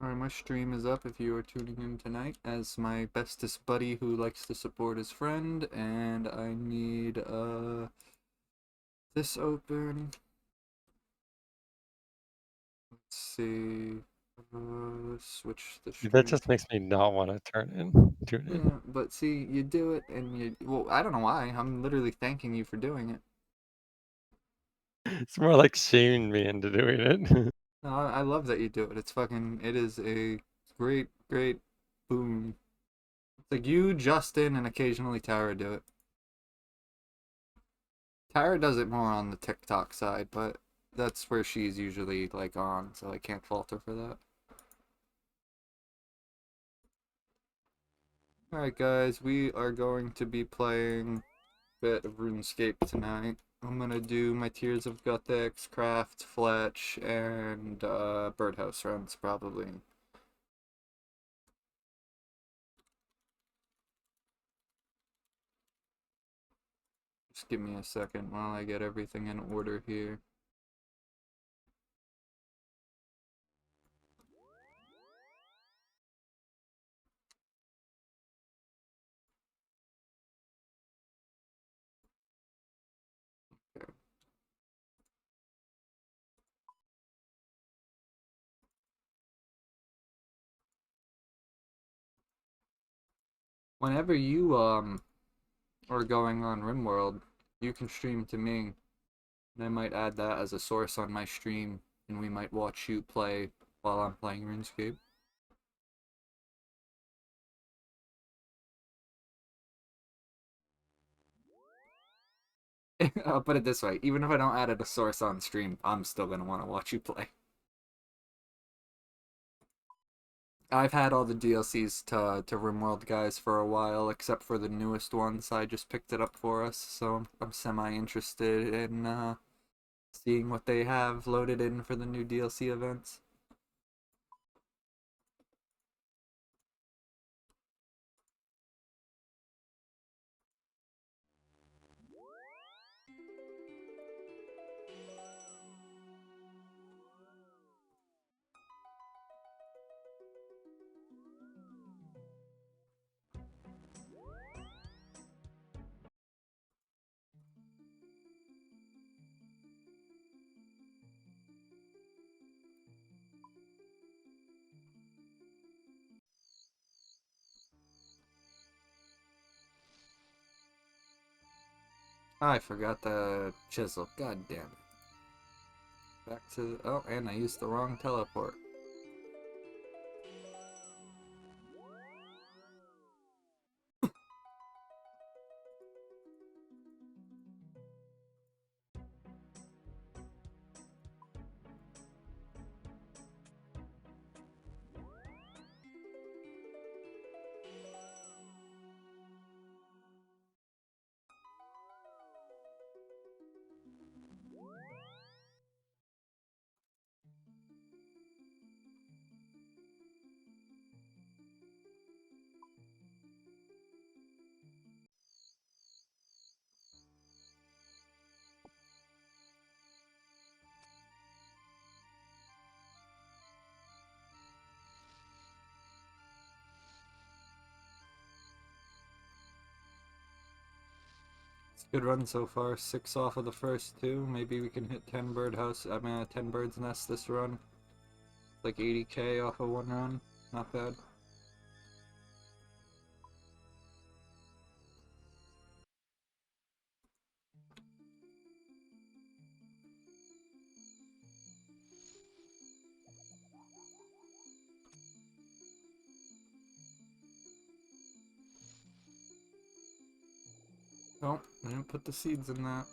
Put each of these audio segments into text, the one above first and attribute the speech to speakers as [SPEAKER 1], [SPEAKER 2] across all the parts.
[SPEAKER 1] Alright, my stream is up if you are tuning in tonight as my bestest buddy who likes to support his friend, and I need this open. Let's see. Switch the
[SPEAKER 2] That
[SPEAKER 1] stream.
[SPEAKER 2] just makes me not want to tune in.
[SPEAKER 1] Yeah, but see, you do it and well, I don't know why. I'm literally thanking you for doing it.
[SPEAKER 2] It's more like shaming me into doing it.
[SPEAKER 1] No, I love that you do it. It is a great, great boon. It's like you, Justin, and occasionally Tara do it. Tara does it more on the TikTok side, but that's where she's usually like on, so I can't fault her for that. Alright guys, we are going to be playing a bit of RuneScape tonight. I'm gonna do my Tears of Guthix, Craft, Fletch, and Birdhouse runs probably. Just give me a second while I get everything in order here. Whenever you are going on RimWorld, you can stream to me, and I might add that as a source on my stream, and we might watch you play while I'm playing RuneScape. I'll put it this way, even if I don't add it a source on stream, I'm still gonna want to watch you play. I've had all the DLCs to RimWorld guys for a while, except for the newest ones. I just picked it up for us, so I'm semi-interested in seeing what they have loaded in for the new DLC events. I forgot the chisel. God damn it. Back to... Oh, and I used the wrong teleport. Good run so far. 6 off of the first 2. Maybe we can hit 10 10 bird's nest this run. Like 80k off of one run. Not bad. Oh, I didn't put the seeds in that.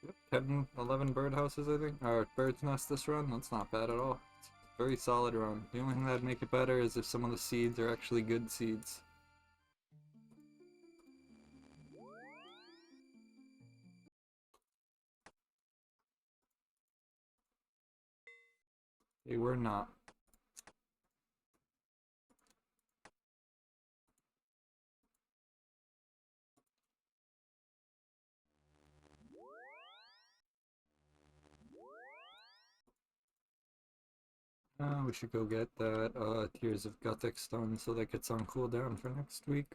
[SPEAKER 1] Yep, 10, 11 birdhouses, I think. Or bird's nest this run. That's not bad at all. Very solid run. The only thing that'd make it better is if some of the seeds are actually good seeds. They were not. We should go get that Tears of Gothic stone so that gets on cooldown for next week.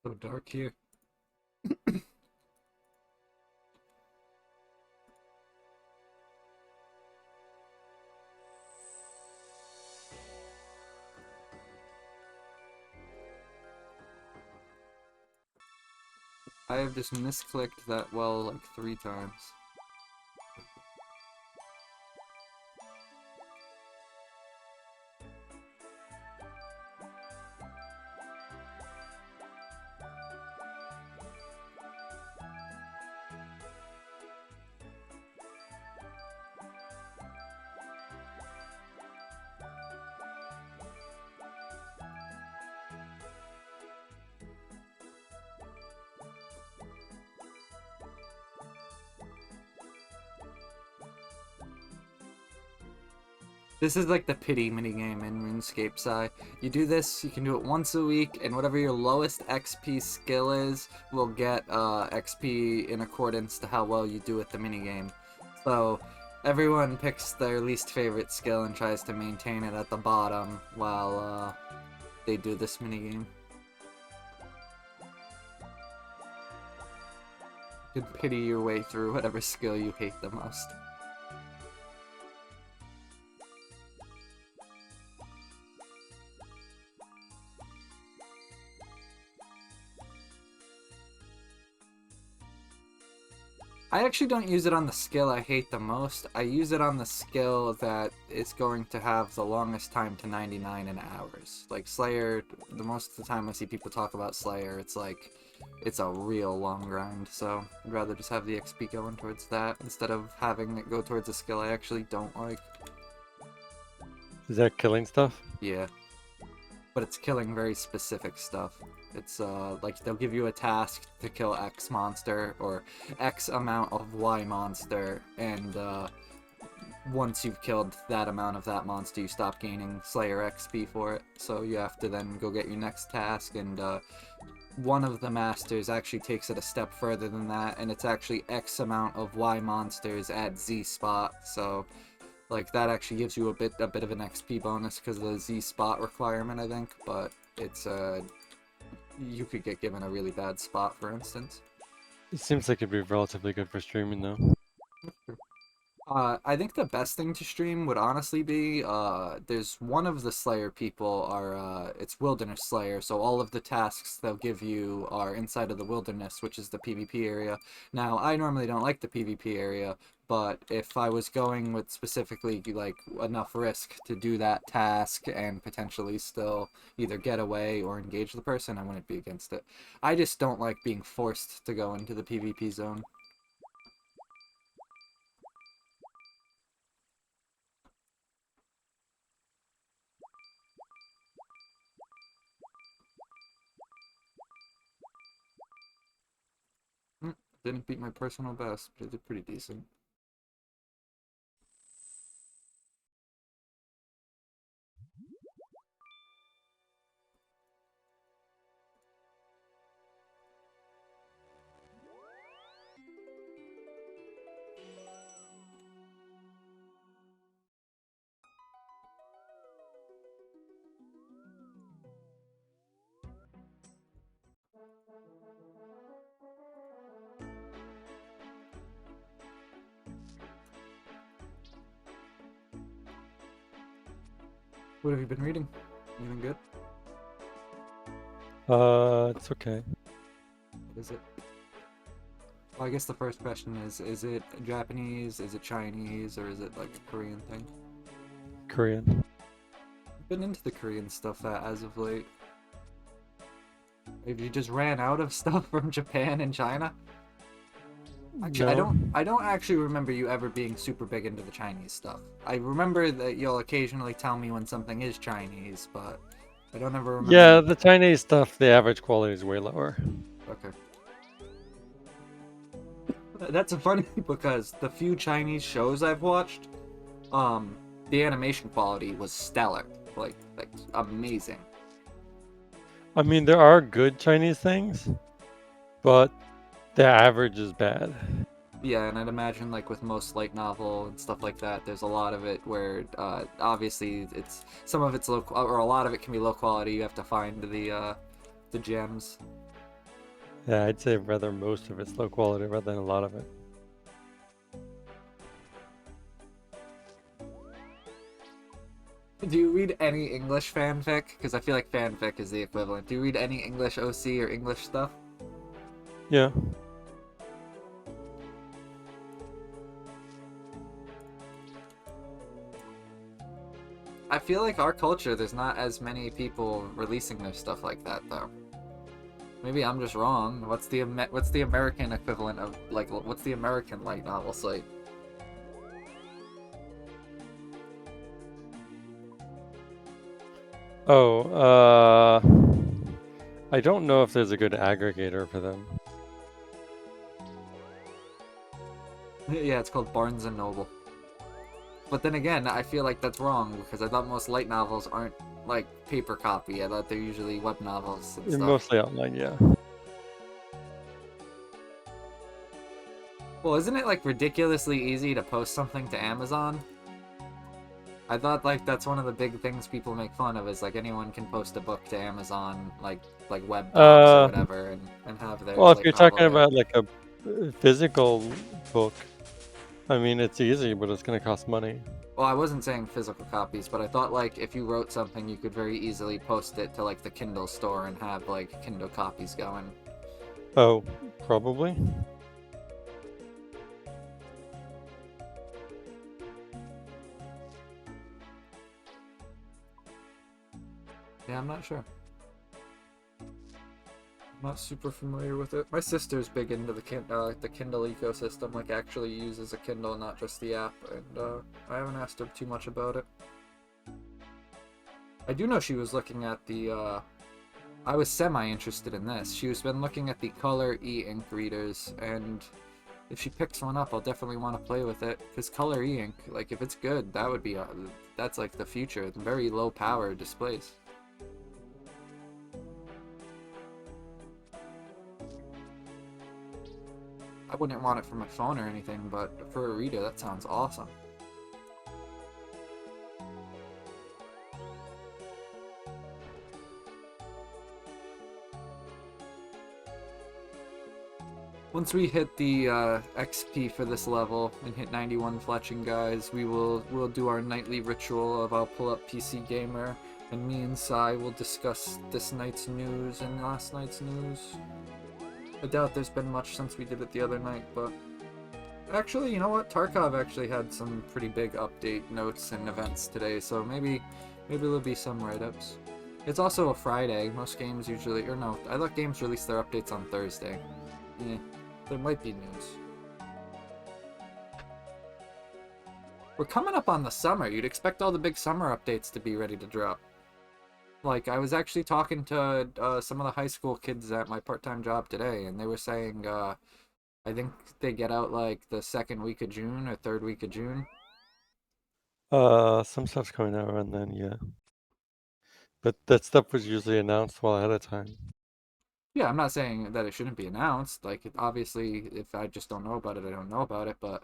[SPEAKER 1] So dark here. I have just misclicked that well like 3 times. This is like the pity minigame in RuneScape I. You do this, you can do it once a week, and whatever your lowest XP skill is will get XP in accordance to how well you do at the minigame. So everyone picks their least favorite skill and tries to maintain it at the bottom while they do this minigame. You can pity your way through whatever skill you hate the most. I actually don't use it on the skill I hate the most. I use it on the skill that is going to have the longest time to 99 in hours. Like Slayer, the most of the time I see people talk about Slayer, it's like, it's a real long grind, so I'd rather just have the XP going towards that instead of having it go towards a skill I actually don't like.
[SPEAKER 2] Is that killing stuff?
[SPEAKER 1] Yeah. But it's killing very specific stuff. It's like they'll give you a task to kill X monster or X amount of Y monster, and once you've killed that amount of that monster, you stop gaining Slayer XP for it. So you have to then go get your next task, and one of the masters actually takes it a step further than that, and it's actually X amount of Y monsters at Z spot. So like that actually gives you a bit of an XP bonus because of the Z spot requirement, I think. But it's you could get given a really bad spot, for instance.
[SPEAKER 2] It seems like it'd be relatively good for streaming though.
[SPEAKER 1] I think the best thing to stream would honestly be, there's one of the Slayer people are, it's Wilderness Slayer, so all of the tasks they'll give you are inside of the Wilderness, which is the PvP area. Now, I normally don't like the PvP area, but if I was going with specifically, like, enough risk to do that task and potentially still either get away or engage the person, I wouldn't be against it. I just don't like being forced to go into the PvP zone. Didn't beat my personal best, but I did pretty decent. What have you been reading? Anything good?
[SPEAKER 2] It's okay.
[SPEAKER 1] Is it? Well, I guess the first question is it Japanese, is it Chinese, or is it like a Korean thing?
[SPEAKER 2] Korean.
[SPEAKER 1] I've been into the Korean stuff as of late. If you just ran out of stuff from Japan and China? Actually, I
[SPEAKER 2] No.
[SPEAKER 1] don't I don't actually remember you ever being super big into the Chinese stuff. I remember that you'll occasionally tell me when something is Chinese, but I don't ever remember
[SPEAKER 2] Yeah,
[SPEAKER 1] you.
[SPEAKER 2] the Chinese stuff, the average quality is way lower.
[SPEAKER 1] Okay. That's funny because the few Chinese shows I've watched, um, the animation quality was stellar. Like amazing.
[SPEAKER 2] I mean, there are good Chinese things, but the average is bad.
[SPEAKER 1] Yeah, and I'd imagine like with most light novel and stuff like that, there's a lot of it where obviously it's some of it's low or a lot of it can be low quality. You have to find the gems.
[SPEAKER 2] Yeah, I'd say rather most of it's low quality rather than a lot of it.
[SPEAKER 1] Do you read any English fanfic? Because I feel like fanfic is the equivalent. Do you read any English OC or English stuff?
[SPEAKER 2] Yeah.
[SPEAKER 1] I feel like our culture, there's not as many people releasing their stuff like that though. Maybe I'm just wrong. What's the American equivalent of like what's the American light novel site?
[SPEAKER 2] Oh, I don't know if there's a good aggregator for them.
[SPEAKER 1] Yeah, it's called Barnes and Noble. But then again, I feel like that's wrong because I thought most light novels aren't like paper copy. I thought they're usually web novels and
[SPEAKER 2] They're
[SPEAKER 1] stuff.
[SPEAKER 2] mostly online, yeah.
[SPEAKER 1] Well, isn't it like ridiculously easy to post something to Amazon? I thought like that's one of the big things people make fun of is like anyone can post a book to Amazon like web docs or
[SPEAKER 2] Uh,
[SPEAKER 1] whatever and have their
[SPEAKER 2] well, if
[SPEAKER 1] light
[SPEAKER 2] you're
[SPEAKER 1] novel
[SPEAKER 2] talking
[SPEAKER 1] there.
[SPEAKER 2] about like a physical book, I mean, it's easy, but it's going to cost money.
[SPEAKER 1] Well, I wasn't saying physical copies, but I thought like if you wrote something, you could very easily post it to like the Kindle store and have like Kindle copies going.
[SPEAKER 2] Oh, probably.
[SPEAKER 1] Yeah, I'm not sure. I'm not super familiar with it. My sister's big into the Kindle ecosystem, like actually uses a Kindle, not just the app, and I haven't asked her too much about it. I do know she was looking at the I was semi-interested in this. She's been looking at the Color e-ink readers, and if she picks one up, I'll definitely want to play with it. Because Color e-ink, like if it's good, that would be that's like the future. Very low power displays. I wouldn't want it for my phone or anything, but for a reader, that sounds awesome. Once we hit the XP for this level and hit 91 fletching, guys, we'll do our nightly ritual of I'll pull up PC Gamer, and me and Sai will discuss this night's news and last night's news. I doubt there's been much since we did it the other night, but actually, you know what? Tarkov actually had some pretty big update notes and events today, so maybe there'll be some write-ups. It's also a Friday. Most games usually, or no, I thought games release their updates on Thursday. Yeah. There might be news. We're coming up on the summer. You'd expect all the big summer updates to be ready to drop. Like, I was actually talking to some of the high school kids at my part-time job today, and they were saying, I think they get out like the second week of June or third week of June.
[SPEAKER 2] Some stuff's coming out around then, yeah. But that stuff was usually announced well ahead of time.
[SPEAKER 1] Yeah, I'm not saying that it shouldn't be announced. Like, obviously, if I just don't know about it, I don't know about it, but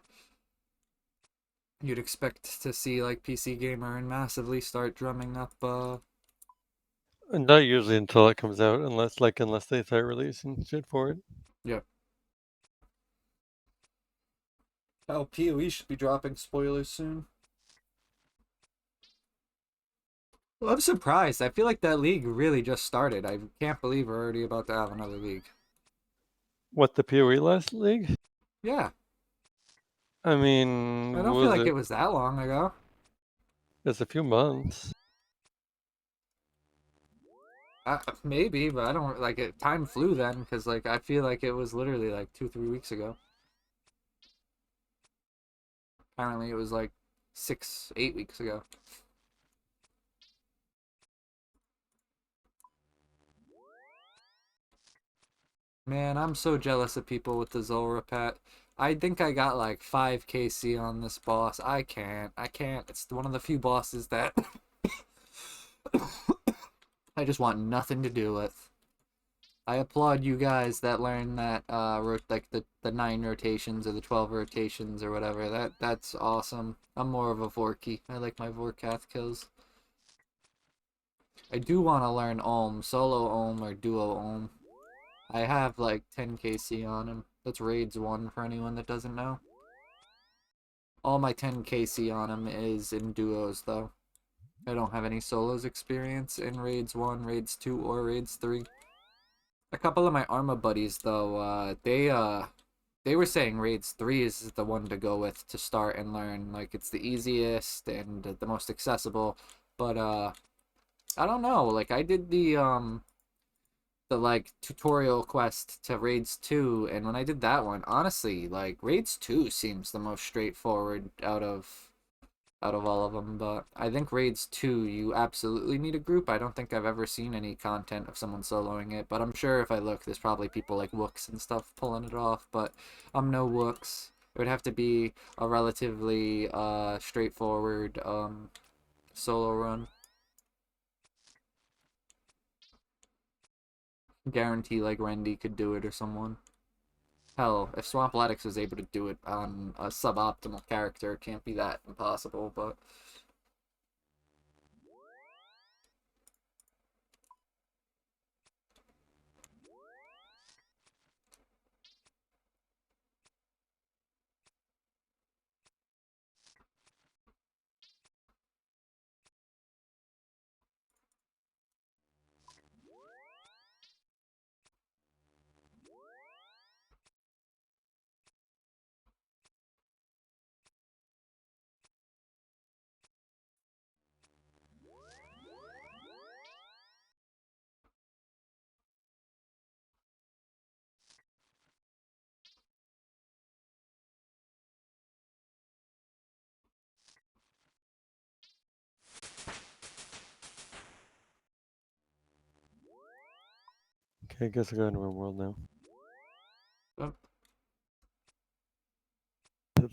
[SPEAKER 1] you'd expect to see, like, PC Gamer and Massively start drumming up,
[SPEAKER 2] And not usually until it comes out, unless they start releasing shit for it.
[SPEAKER 1] yeah. Oh, PoE should be dropping spoilers soon. Well, I'm surprised. I feel like that league really just started. I can't believe we're already about to have another league.
[SPEAKER 2] What, the PoE last league?
[SPEAKER 1] Yeah,
[SPEAKER 2] I mean,
[SPEAKER 1] I
[SPEAKER 2] what
[SPEAKER 1] don't feel
[SPEAKER 2] was
[SPEAKER 1] like
[SPEAKER 2] it?
[SPEAKER 1] it was that long ago.
[SPEAKER 2] It's a few months.
[SPEAKER 1] Maybe, but I don't like it. Time flew then because like I feel like it was literally like 2, 3 weeks ago. Apparently, it was like 6, 8 weeks ago. Man, I'm so jealous of people with the Zulrah pet. I think I got like 5 KC on this boss. I can't. I can't. It's one of the few bosses that I just want nothing to do with. I applaud you guys that learn that like the 9 rotations or the 12 rotations or whatever. That's awesome. I'm more of a Vorky. I like my Vorkath kills. I do want to learn Ohm, solo Ohm or duo Ohm. I have like 10 KC on him. That's raids 1 for anyone that doesn't know. All my 10 KC on him is in duos though. I don't have any solos experience in raids 1, raids 2, or raids 3. A couple of my Arma buddies though, they were saying raids 3 is the one to go with to start and learn. Like it's the easiest and the most accessible. But I don't know. Like I did the like tutorial quest to raids 2, and when I did that one, honestly, like raids 2 seems the most straightforward out of all of them. But I think raids 2 you absolutely need a group. I don't think I've ever seen any content of someone soloing it, but I'm sure if I look there's probably people like Wooks and stuff pulling it off, but I'm no Wooks. It would have to be a relatively straightforward solo run. Guarantee like Rendy could do it or someone. Hell, if Swamp Latix was able to do it on a suboptimal character, it can't be that impossible, but
[SPEAKER 2] Okay, I guess I'll go into my world now.
[SPEAKER 1] uh,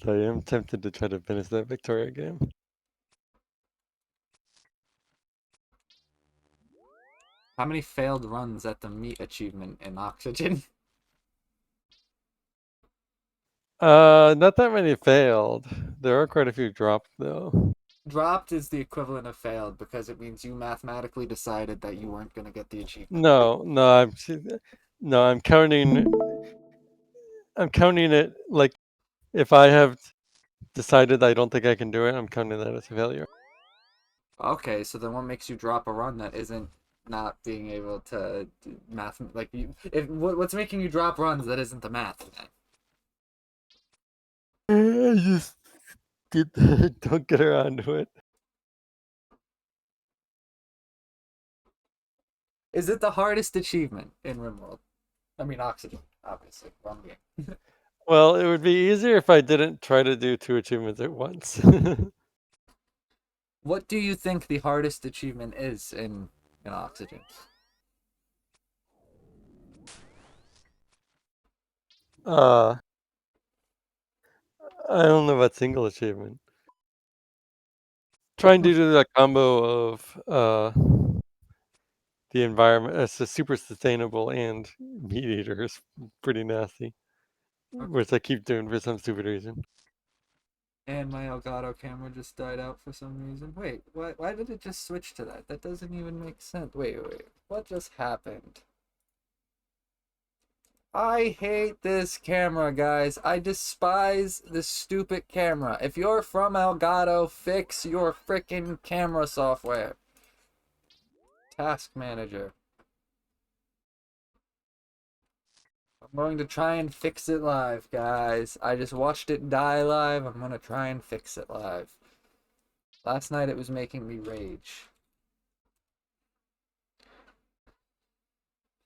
[SPEAKER 2] I am tempted to try to finish that Victoria game.
[SPEAKER 1] how many failed runs at the meat achievement in Oxygen?
[SPEAKER 2] Not that many failed. There are quite a few dropped though.
[SPEAKER 1] Dropped is the equivalent of failed because it means you mathematically decided that you weren't going to get the achievement.
[SPEAKER 2] No, no, no, I'm counting it like if I have decided I don't think I can do it, I'm counting that as a failure.
[SPEAKER 1] Okay, so then what makes you drop a run that isn't not being able to math like you if what's making you drop runs that isn't the math then?
[SPEAKER 2] I just don't get around to it.
[SPEAKER 1] Is it the hardest achievement in RimWorld? I mean Oxygen, obviously. Wrong game.
[SPEAKER 2] Well, it would be easier if I didn't try to do 2 achievements at once.
[SPEAKER 1] What do you think the hardest achievement is in Oxygen?
[SPEAKER 2] uh, I don't know about single achievement. Trying to do that combo of the environment as a super sustainable and meat eater is pretty nasty,
[SPEAKER 1] Okay.
[SPEAKER 2] which I keep doing for some stupid reason.
[SPEAKER 1] And my Elgato camera just died out for some reason. Wait, why did it just switch to that? That doesn't even make sense. Wait. What just happened? I hate this camera, guys. I despise this stupid camera. If you're from Elgato, fix your freaking camera software. Task manager. I'm going to try and fix it live, guys. I just watched it die live. I'm gonna try and fix it live. Last night it was making me rage.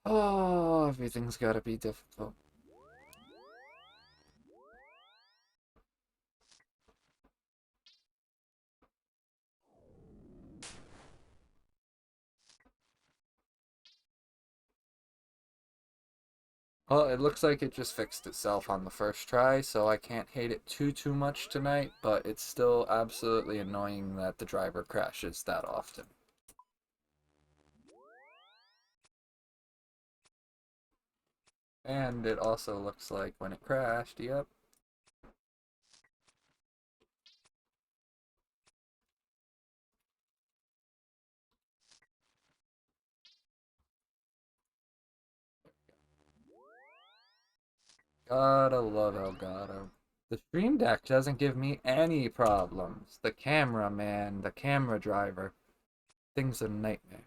[SPEAKER 1] Oh, everything's gotta be difficult. Well, it looks like it just fixed itself on the first try, so I can't hate it too much tonight, but it's still absolutely annoying that the driver crashes that often. And it also looks like when it crashed, yep. Gotta love Elgato. The Stream Deck doesn't give me any problems. The camera, man, the camera driver. Thing's a nightmare.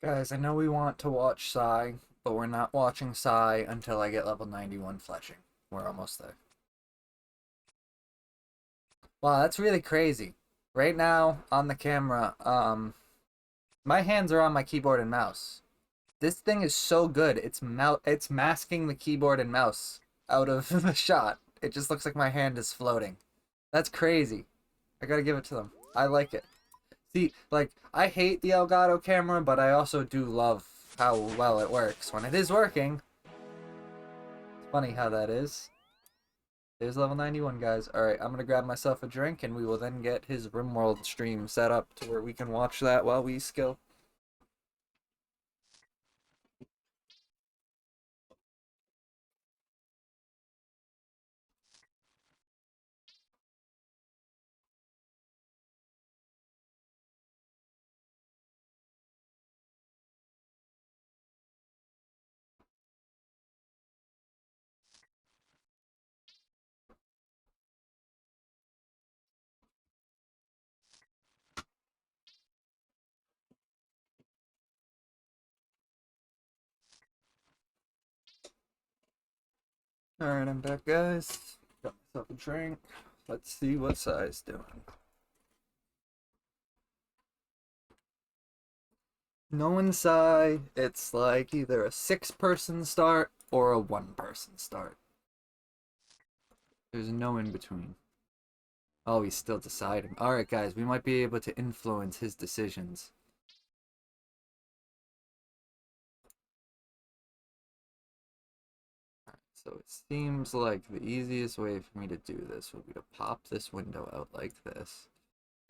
[SPEAKER 1] Guys, I know we want to watch Psy, but we're not watching Psy until I get level 91 fletching. We're almost there. Wow, that's really crazy. Right now, on the camera, my hands are on my keyboard and mouse. This thing is so good. It's masking the keyboard and mouse out of the shot. It just looks like my hand is floating. That's crazy. I gotta give it to them. I like it. See, like, I hate the Elgato camera, but I also do love how well it works. When it is working, it's funny how that is. There's level 91, guys. Alright, I'm gonna grab myself a drink, and we will then get his RimWorld stream set up to where we can watch that while we skill. Alright, I'm back, guys. Got myself a drink. Let's see what Sai's doing. Knowing Sai, it's like either a 6-person start or a 1-person start. There's no in between. Oh, he's still deciding. Alright, guys, we might be able to influence his decisions. So it seems like the easiest way for me to do this would be to pop this window out like this.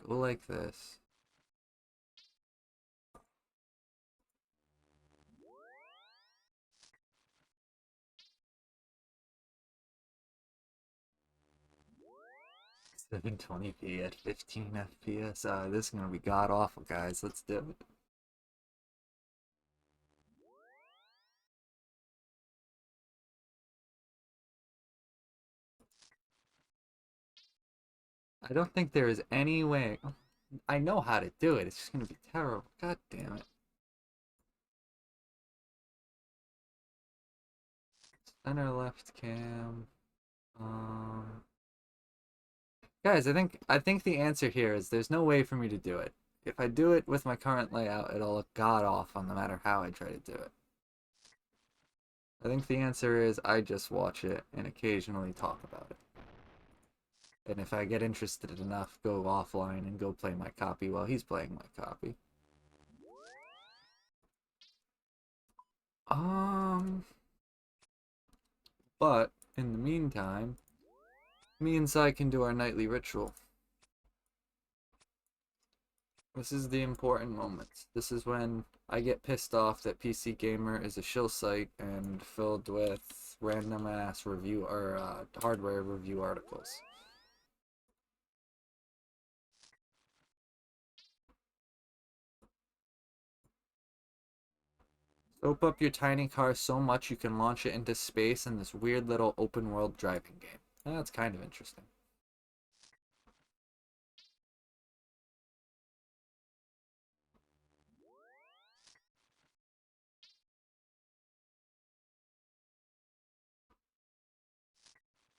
[SPEAKER 1] Go like this. Seven 720p at 15 FPS. This is gonna be god awful, guys. Let's do it. I don't think there is any way. I know how to do it. It's just gonna be terrible. God damn it. Center left cam. Um, guys, I think the answer here is there's no way for me to do it. If I do it with my current layout, it'll look god awful no matter how I try to do it. I think the answer is I just watch it and occasionally talk about it. And if I get interested enough, go offline and go play my copy while he's playing my copy. Um, but in the meantime, me and Sai can do our nightly ritual. This is the important moment. This is when I get pissed off that PC Gamer is a shill site and filled with random ass review or hardware review articles. Soap up your tiny car so much you can launch it into space in this weird little open world driving game. That's kind of interesting.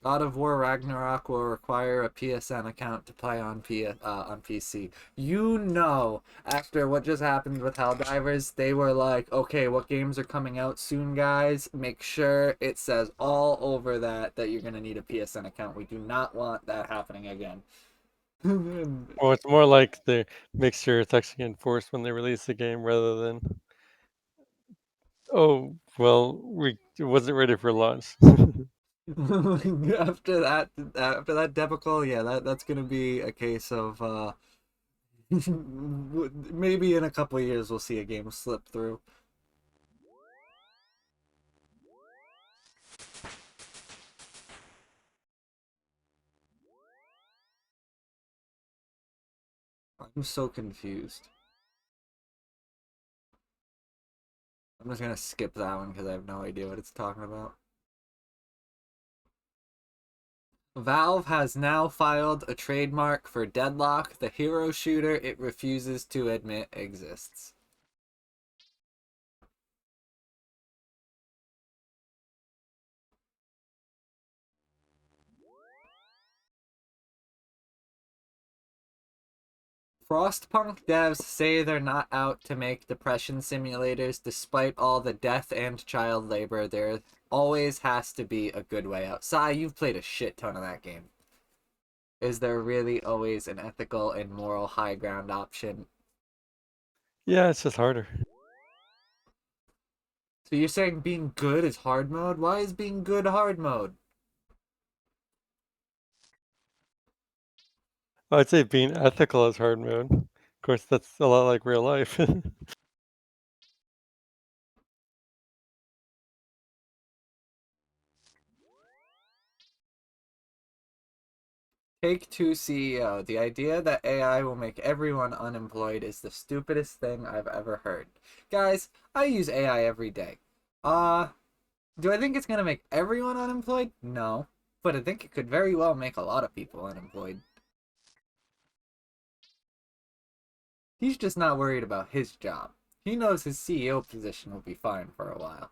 [SPEAKER 1] God of War Ragnarok will require a PSN account to play on PC. You know, after what just happened with Helldivers, they were like, okay, what games are coming out soon, guys? Make sure it says all over that you're gonna need a PSN account. We do not want that happening again.
[SPEAKER 2] Well, it's more like the make sure it's actually enforced when they release the game rather than, oh, well, we it wasn't ready for launch.
[SPEAKER 1] after that debacle, yeah, that's gonna be a case of maybe in a couple of years we'll see a game slip through. I'm so confused. I'm just gonna skip that one because I have no idea what it's talking about. Valve has now filed a trademark for Deadlock, the hero shooter it refuses to admit exists. Frostpunk devs say they're not out to make depression simulators despite all the death and child labor. There always has to be a good way out. Sai, you've played a shit ton of that game. Is there really always an ethical and moral high ground option?
[SPEAKER 2] Yeah, it's just harder.
[SPEAKER 1] So you're saying being good is hard mode? Why is being good hard mode?
[SPEAKER 2] I'd say being ethical is hard mode. Of course, that's a lot like real life.
[SPEAKER 1] Take-Two CEO. The idea that AI will make everyone unemployed is the stupidest thing I've ever heard. Guys, I use AI every day. Uh, do I think it's gonna make everyone unemployed? No. But I think it could very well make a lot of people unemployed. He's just not worried about his job. He knows his CEO position will be fine for a while.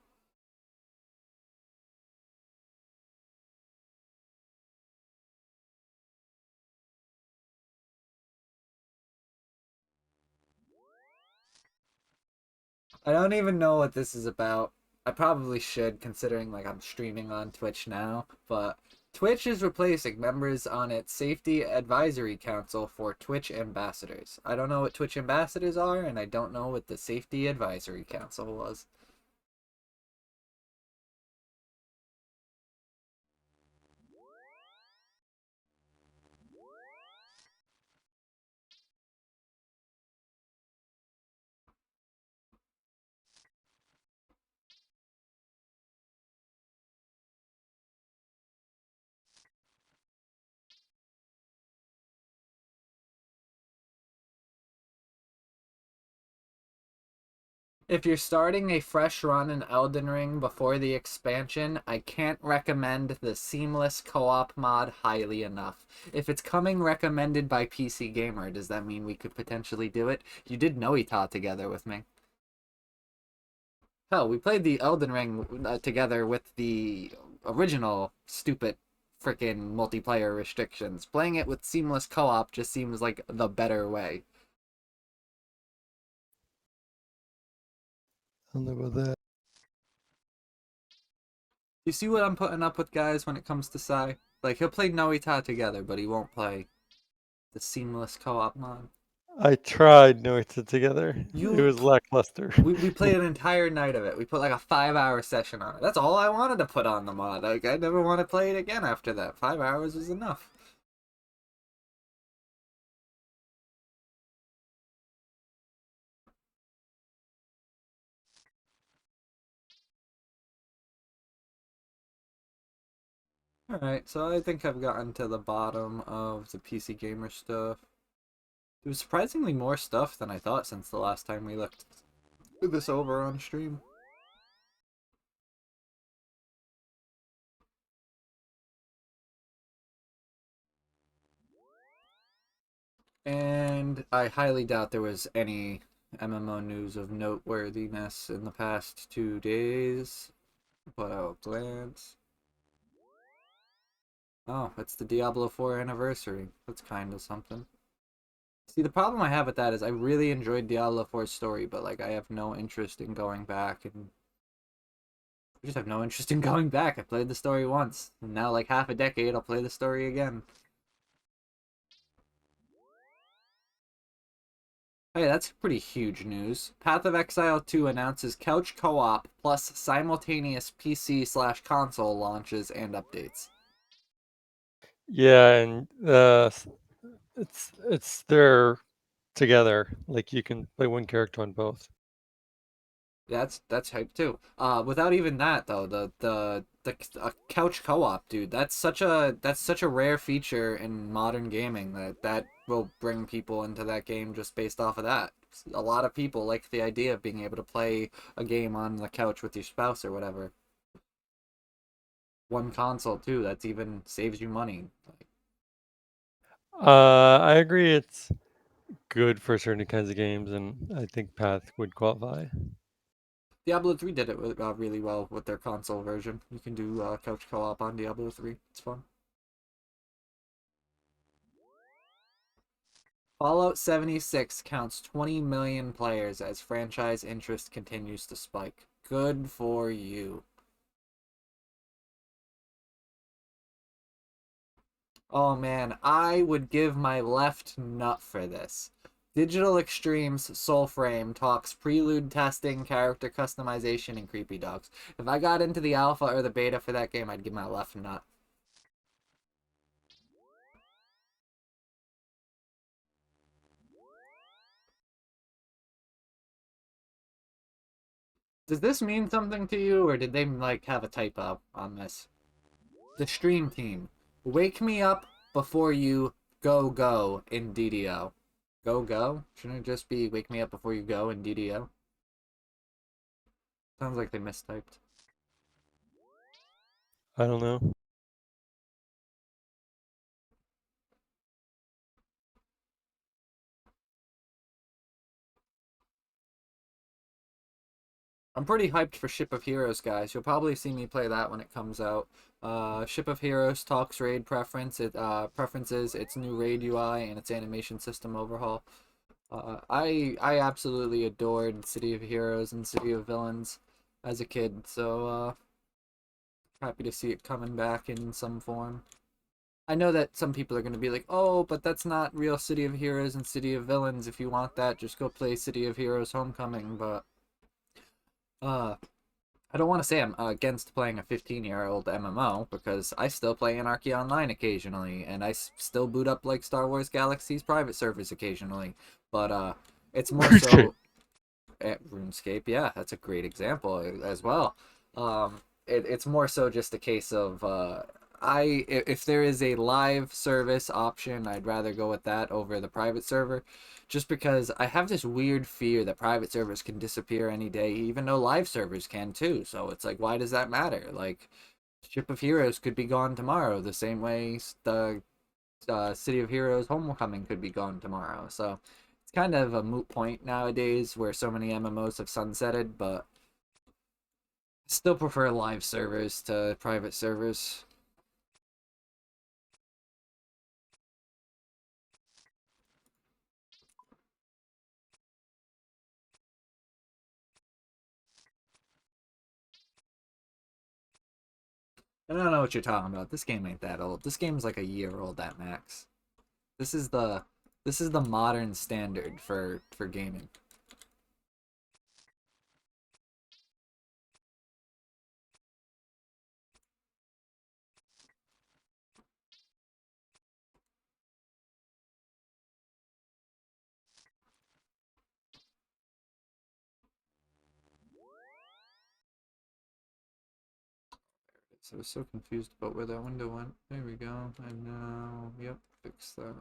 [SPEAKER 1] I don't even know what this is about. I probably should, considering like I'm streaming on Twitch now, but Twitch is replacing members on its Safety Advisory Council for Twitch ambassadors. I don't know what Twitch ambassadors are, and I don't know what the Safety Advisory Council was. If you're starting a fresh run in Elden Ring before the expansion, I can't recommend the Seamless Co-op mod highly enough. If it's coming recommended by PC Gamer, does that mean we could potentially do it? You did Noita together with me. Hell, we played the Elden Ring together with the original stupid freaking multiplayer restrictions. Playing it with Seamless Co-op just seems like the better way.
[SPEAKER 2] I don't know about that.
[SPEAKER 1] You see what I'm putting up with, guys, when it comes to Sai? Like, he'll play Noita together, but he won't play the Seamless Co-op mod.
[SPEAKER 2] I tried Noita together. It
[SPEAKER 1] You,
[SPEAKER 2] was lackluster.
[SPEAKER 1] we played an entire night of it. We put like a 5 hour session on it. That's all I wanted to put on the mod. Like, I never want to play it again after that. 5 hours was enough. Alright, so I think I've gotten to the bottom of the PC Gamer stuff. There was surprisingly more stuff than I thought since the last time we looked this over on stream. And I highly doubt there was any MMO news of noteworthiness in the past 2 days, but I'll glance. Oh, it's the Diablo 4 anniversary. That's kind of something. See, the problem I have with that is I really enjoyed Diablo 4's story, but like I have no interest in going back, and I just have no interest in going back. I played the story once, and now like half a decade I'll play the story again. Hey, that's pretty huge news. Path of Exile 2 announces couch co-op plus simultaneous PC/console launches and updates.
[SPEAKER 2] Yeah, and they're together. Like you can play one character on both.
[SPEAKER 1] That's hype too. Without even that though, the couch co-op, dude, that's such a rare feature in modern gaming that will bring people into that game just based off of that. A lot of people like the idea of being able to play a game on the couch with your spouse or whatever. One console too, that's even saves you money. Like,
[SPEAKER 2] I agree. It's good for certain kinds of games, and I think Path would qualify.
[SPEAKER 1] Diablo 3 did it really well with their console version. You can do couch co-op on Diablo 3. It's fun. Fallout 76 counts 20 million players as franchise interest continues to spike. Good for you. Oh man, I would give my left nut for this. Digital Extremes Soulframe talks prelude testing, character customization, and creepy dogs. If I got into the alpha or the beta for that game, I'd give my left nut. Does this mean something to you, or did they like have a typo on this? The stream team. Wake me up before you go in DDO. Go? Shouldn't it just be wake me up before you go in DDO? Sounds like they mistyped.
[SPEAKER 2] I don't know.
[SPEAKER 1] I'm pretty hyped for Ship of Heroes, guys. You'll probably see me play that when it comes out. Ship of Heroes talks raid preferences, its new raid UI, and its animation system overhaul. I absolutely adored City of Heroes and City of Villains as a kid, so happy to see it coming back in some form. I know that some people are going to be like, "Oh, but that's not real City of Heroes and City of Villains. If you want that, just go play City of Heroes Homecoming." But uh I don't want to say I'm against playing a 15-year-old MMO because I still play Anarchy Online occasionally, and I still boot up like Star Wars Galaxy's private servers occasionally. But it's more
[SPEAKER 2] RuneScape.
[SPEAKER 1] so RuneScape. Yeah, that's a great example as well. It's more so just a case of if there is a live service option, I'd rather go with that over the private server, just because I have this weird fear that private servers can disappear any day, even though live servers can too. So it's like, why does that matter? Like, Ship of Heroes could be gone tomorrow, the same way the City of Heroes Homecoming could be gone tomorrow. So it's kind of a moot point nowadays where so many MMOs have sunsetted, but still prefer live servers to private servers. I don't know what you're talking about. This game ain't that old. This game's like a year old at max. This is the this is the modern standard for gaming. So I was so confused about where that window went. There we go. And now, yep, fix that.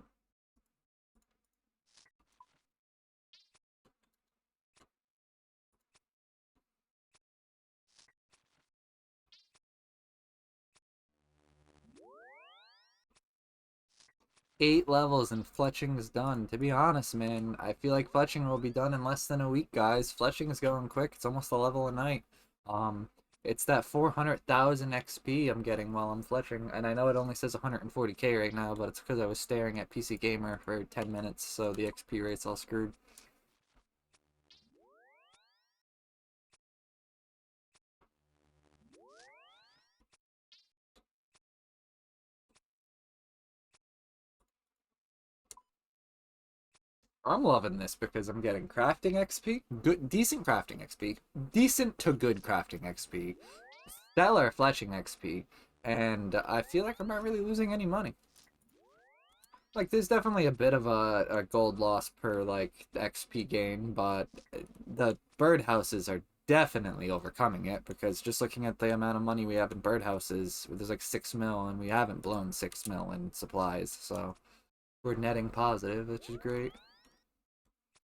[SPEAKER 1] 8 levels and fletching's done. To be honest, man, I feel like fletching will be done in less than a week, guys. Fletching is going quick. It's almost a level a night. Um, it's that 400,000 XP I'm getting while I'm fletching, and I know it only says 140k right now, but it's because I was staring at PC Gamer for 10 minutes, so the XP rate's all screwed. I'm loving this because I'm getting crafting XP, good, decent crafting XP, decent to good crafting XP, stellar fletching XP, and I feel like I'm not really losing any money. Like, there's definitely a bit of a gold loss per, like, XP gain, but the birdhouses are definitely overcoming it because just looking at the amount of money we have in birdhouses, there's like 6 mil, and we haven't blown 6 mil in supplies, so we're netting positive, which is great.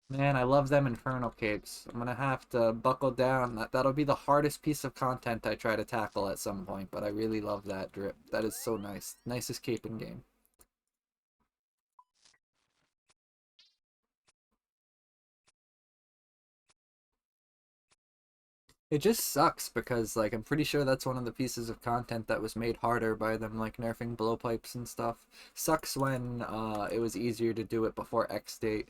[SPEAKER 1] Man, I love them infernal capes. I'm gonna have to buckle down. That'll be the hardest piece of content I try to tackle at some point, but I really love that drip. That is so nice. Nicest cape in game. It just sucks because like I'm pretty sure that's one of the pieces of content that was made harder by them like nerfing blowpipes and stuff. Sucks when it was easier to do it before X date.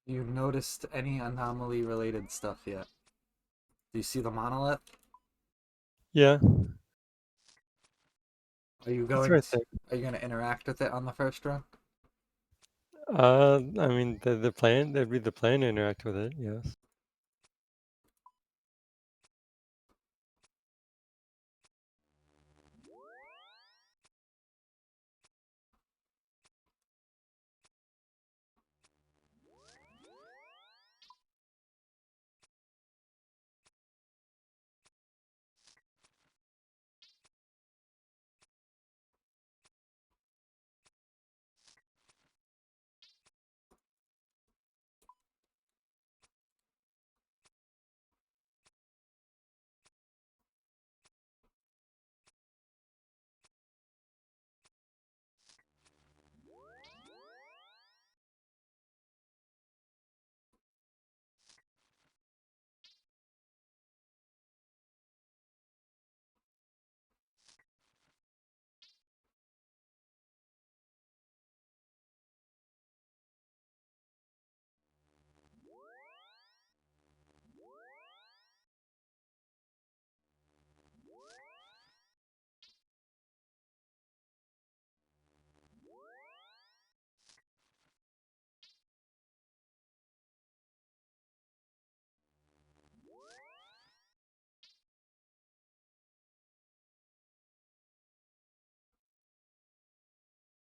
[SPEAKER 1] You noticed any anomaly related stuff yet? Do you see the monolith?
[SPEAKER 2] Yeah,
[SPEAKER 1] Are you
[SPEAKER 2] it's
[SPEAKER 1] going
[SPEAKER 2] right
[SPEAKER 1] to,
[SPEAKER 2] there.
[SPEAKER 1] are you going to interact with it on the first run?
[SPEAKER 2] I mean, the plan, that'd be the plan to interact with it, yes.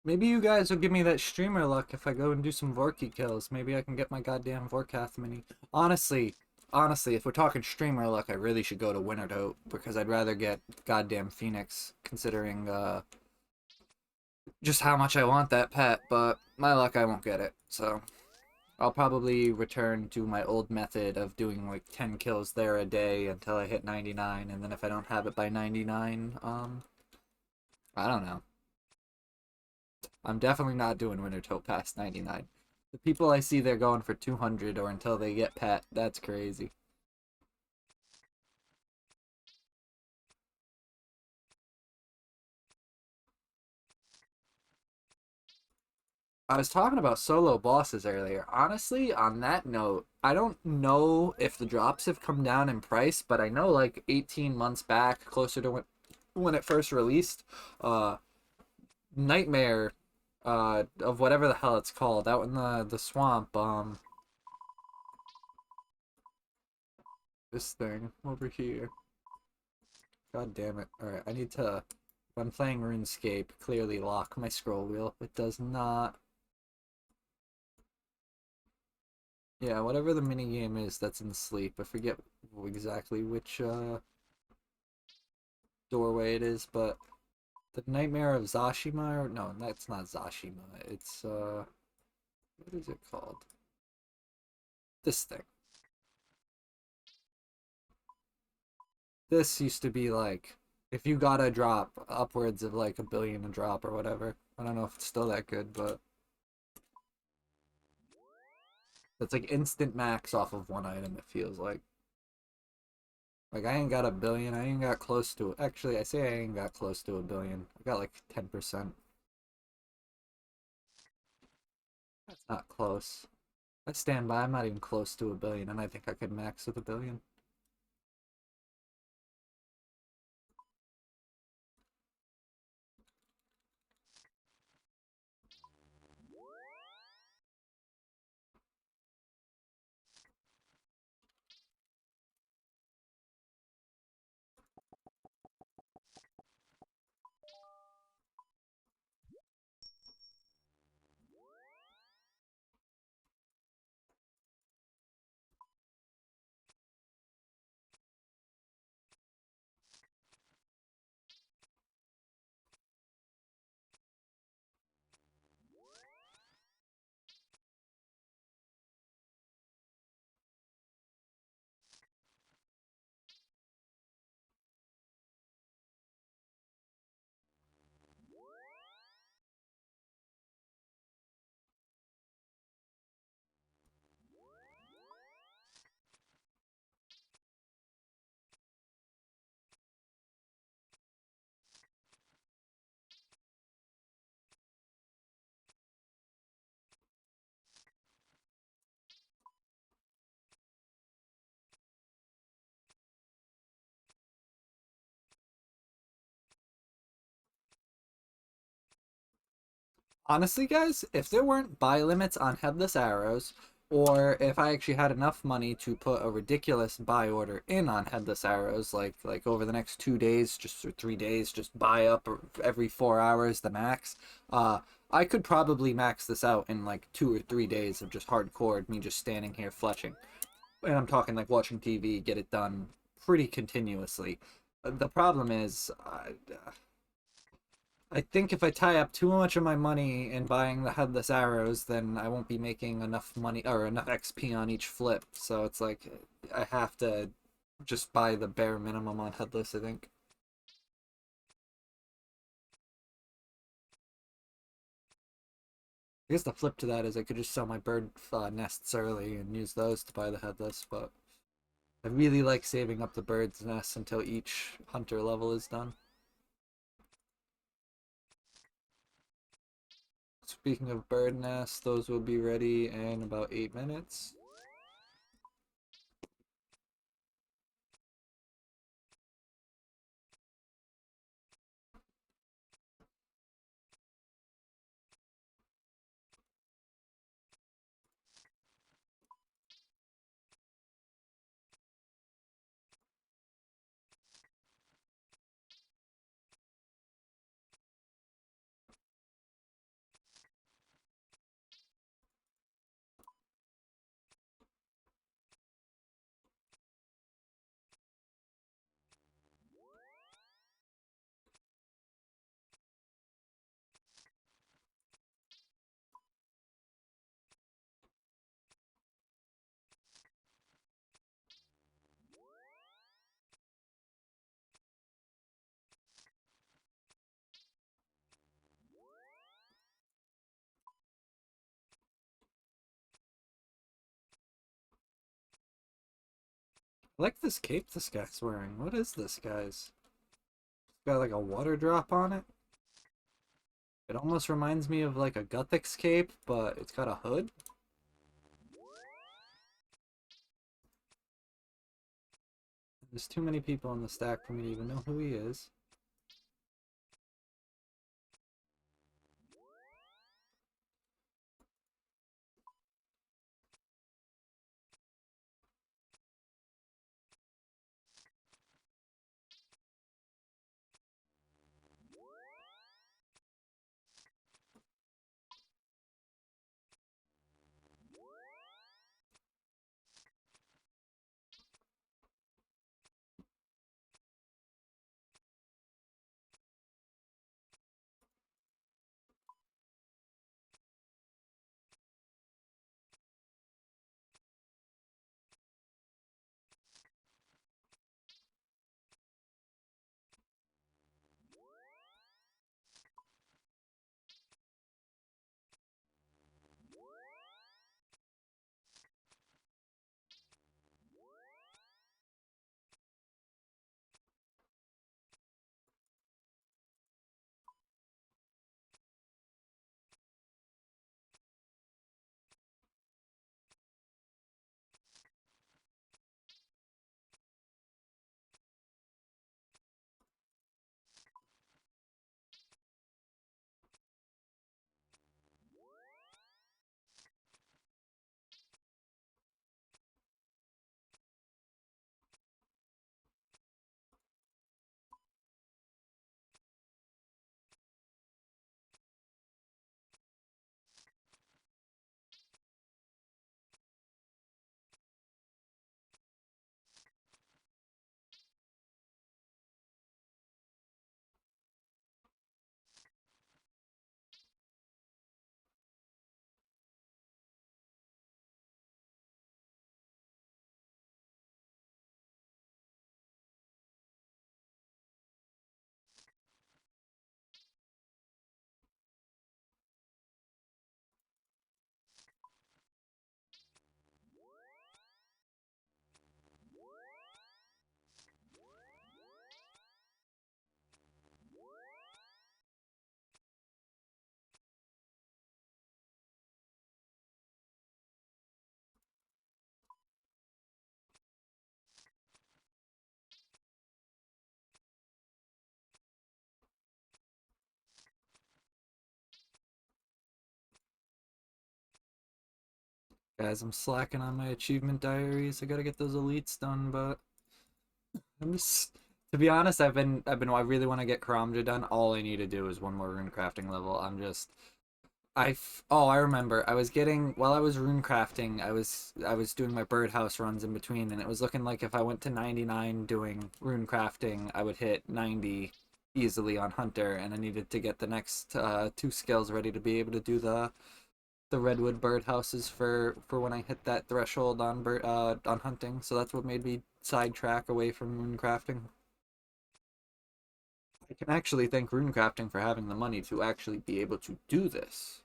[SPEAKER 1] Maybe you guys will give me that streamer luck if I go and do some Vorky kills. Maybe I can get my goddamn Vorkath mini. Honestly, if we're talking streamer luck, I really should go to Wintertote because I'd rather get goddamn Phoenix considering just how much I want that pet, but my luck I won't get it. So I'll probably return to my old method of doing like 10 kills there a day until I hit 99, and then if I don't have it by 99, I don't know. I'm definitely not doing Wintertote past 99. The people I see they're going for 200 or until they get pet, that's crazy. I was talking about solo bosses earlier. Honestly, on that note, I don't know if the drops have come down in price, but I know like 18 months back, closer to when it first released, uh Nightmare of whatever the hell it's called out in the swamp, this thing over here. God damn it. Alright, I need to, if I'm playing RuneScape, clearly lock my scroll wheel. It does not. Yeah, whatever the mini game is that's in sleep. I forget exactly which doorway it is, but the Nightmare of Zashima, or no, that's not Zashima. It's what is it called? This thing. This used to be like if you got a drop upwards of like 1 billion a drop or whatever. I don't know if it's still that good, but it's like instant max off of one item, it feels like. Like I ain't got 1 billion, I ain't got close to it. Actually, I say I ain't got close to 1 billion. I got like 10%. That's not close. I stand by, I'm not even close to 1 billion, and I think I could max with 1 billion. Honestly, guys, if there weren't buy limits on headless arrows, or if I actually had enough money to put a ridiculous buy order in on headless arrows, like over the next 2 days, just or 3 days, just buy up every 4 hours the max, uh, I could probably max this out in like 2 or 3 days of just hardcore me just standing here fletching. And I'm talking like watching TV, get it done pretty continuously. The problem is, I think if I tie up too much of my money in buying the headless arrows, then I won't be making enough money or enough XP on each flip. So it's like I have to just buy the bare minimum on headless, I think. I guess the flip to that is I could just sell my bird nests early and use those to buy the headless, but I really like saving up the bird's nests until each hunter level is done. Speaking of bird nests, those will be ready in about 8 minutes. I like this cape this guy's wearing. What is this guy's? It's got like a water drop on it. It almost reminds me of like a Guthix cape, but it's got a hood. There's too many people in the stack for me to even know who he is. Guys, I'm slacking on my achievement diaries. I gotta get those elites done, but I'm just to be honest, I really want to get Karamja done. All I need to do is one more rune crafting level. Oh, I remember. I was getting while I was rune crafting, I was doing my birdhouse runs in between, and it was looking like if I went to 99 doing rune crafting, I would hit 90 easily on Hunter, and I needed to get the next two skills ready to be able to do the redwood birdhouses for when I hit that threshold on hunting. So that's what made me sidetrack away from rune crafting. I can actually thank rune crafting for having the money to actually be able to do this.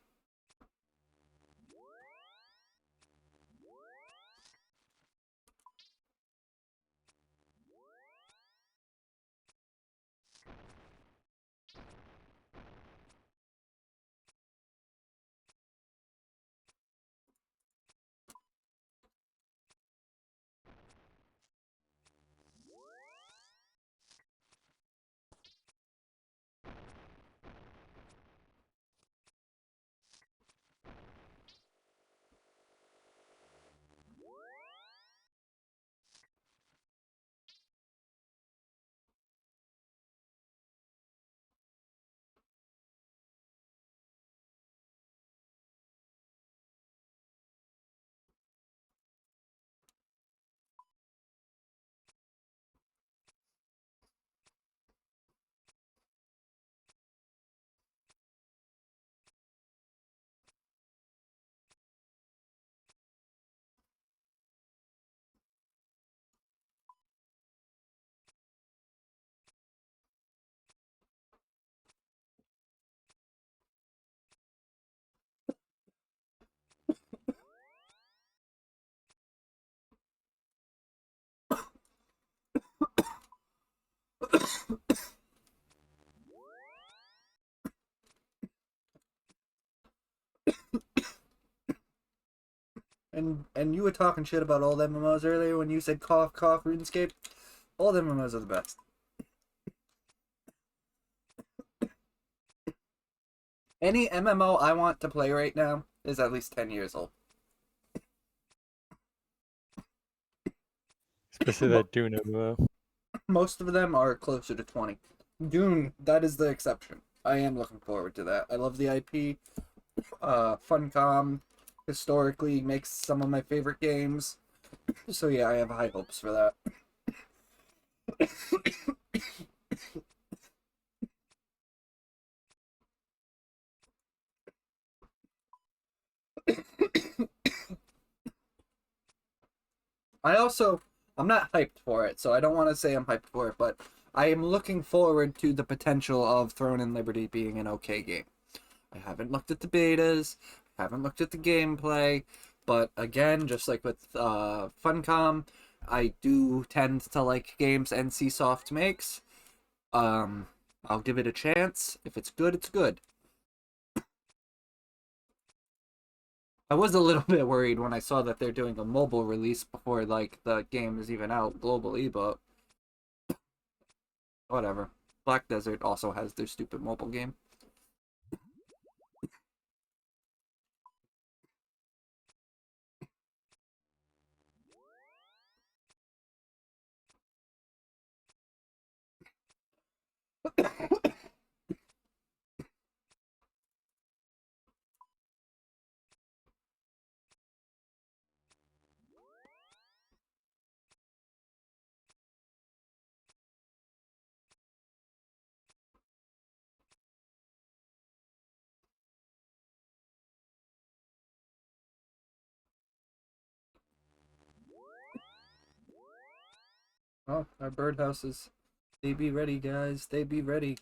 [SPEAKER 1] And you were talking shit about old MMOs earlier when you said cough cough RuneScape. Old MMOs are the best. Any MMO I want to play right now is at least 10 years old.
[SPEAKER 2] Especially that Dune MMO.
[SPEAKER 1] Most of them are closer to 20. Dune, that is the exception. I am looking forward to that. I love the IP. Funcom historically makes some of my favorite games. So yeah, I have high hopes for that. I'm not hyped for it, so I don't want to say I'm hyped for it, but I am looking forward to the potential of Throne and Liberty being an okay game. I haven't looked at the betas, haven't looked at the gameplay, but again, just like with Funcom, I do tend to like games NCSoft makes. I'll give it a chance. If it's good, it's good. I was a little bit worried when I saw that they're doing a mobile release before like the game is even out globally, but whatever. Black Desert also has their stupid mobile game. Oh, our birdhouses. They be ready, guys. They be ready.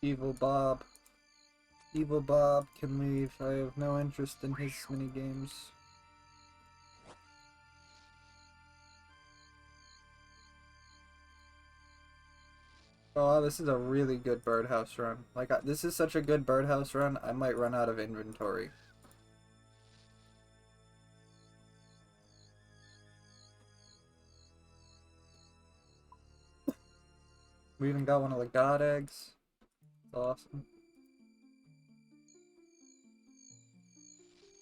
[SPEAKER 1] Evil Bob. Evil Bob can leave. I have no interest in his mini games. Oh, this is a really good birdhouse run. Like, this is such a good birdhouse run, I might run out of inventory. We even got one of the god eggs. It's awesome.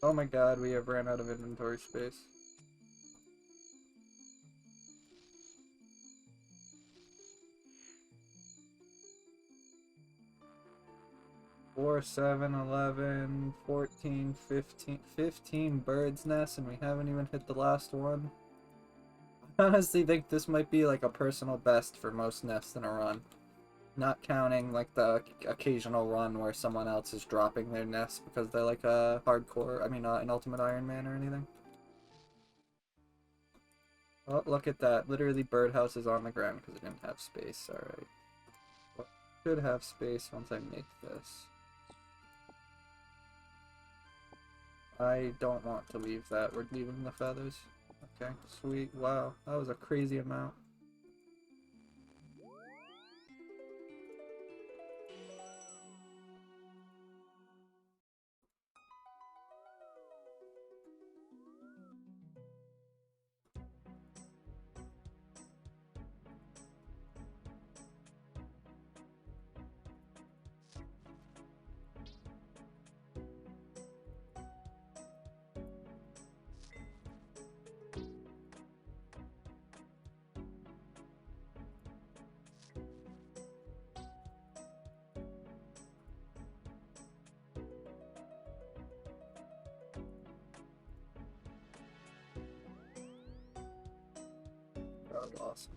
[SPEAKER 1] Oh my god, we have ran out of inventory space. 4, 7, 11, 14, 15, 15 birds' nests, and we haven't even hit the last one. I honestly think this might be like a personal best for most nests in a run. Not counting like the occasional run where someone else is dropping their nest because they're like a hardcore, an Ultimate Iron Man or anything. Oh, look at that. Literally birdhouse is on the ground because it didn't have space. Alright. Well, should have space once I make this. I don't want to leave that. We're leaving the feathers. Okay, sweet. Wow, that was a crazy amount. That was awesome.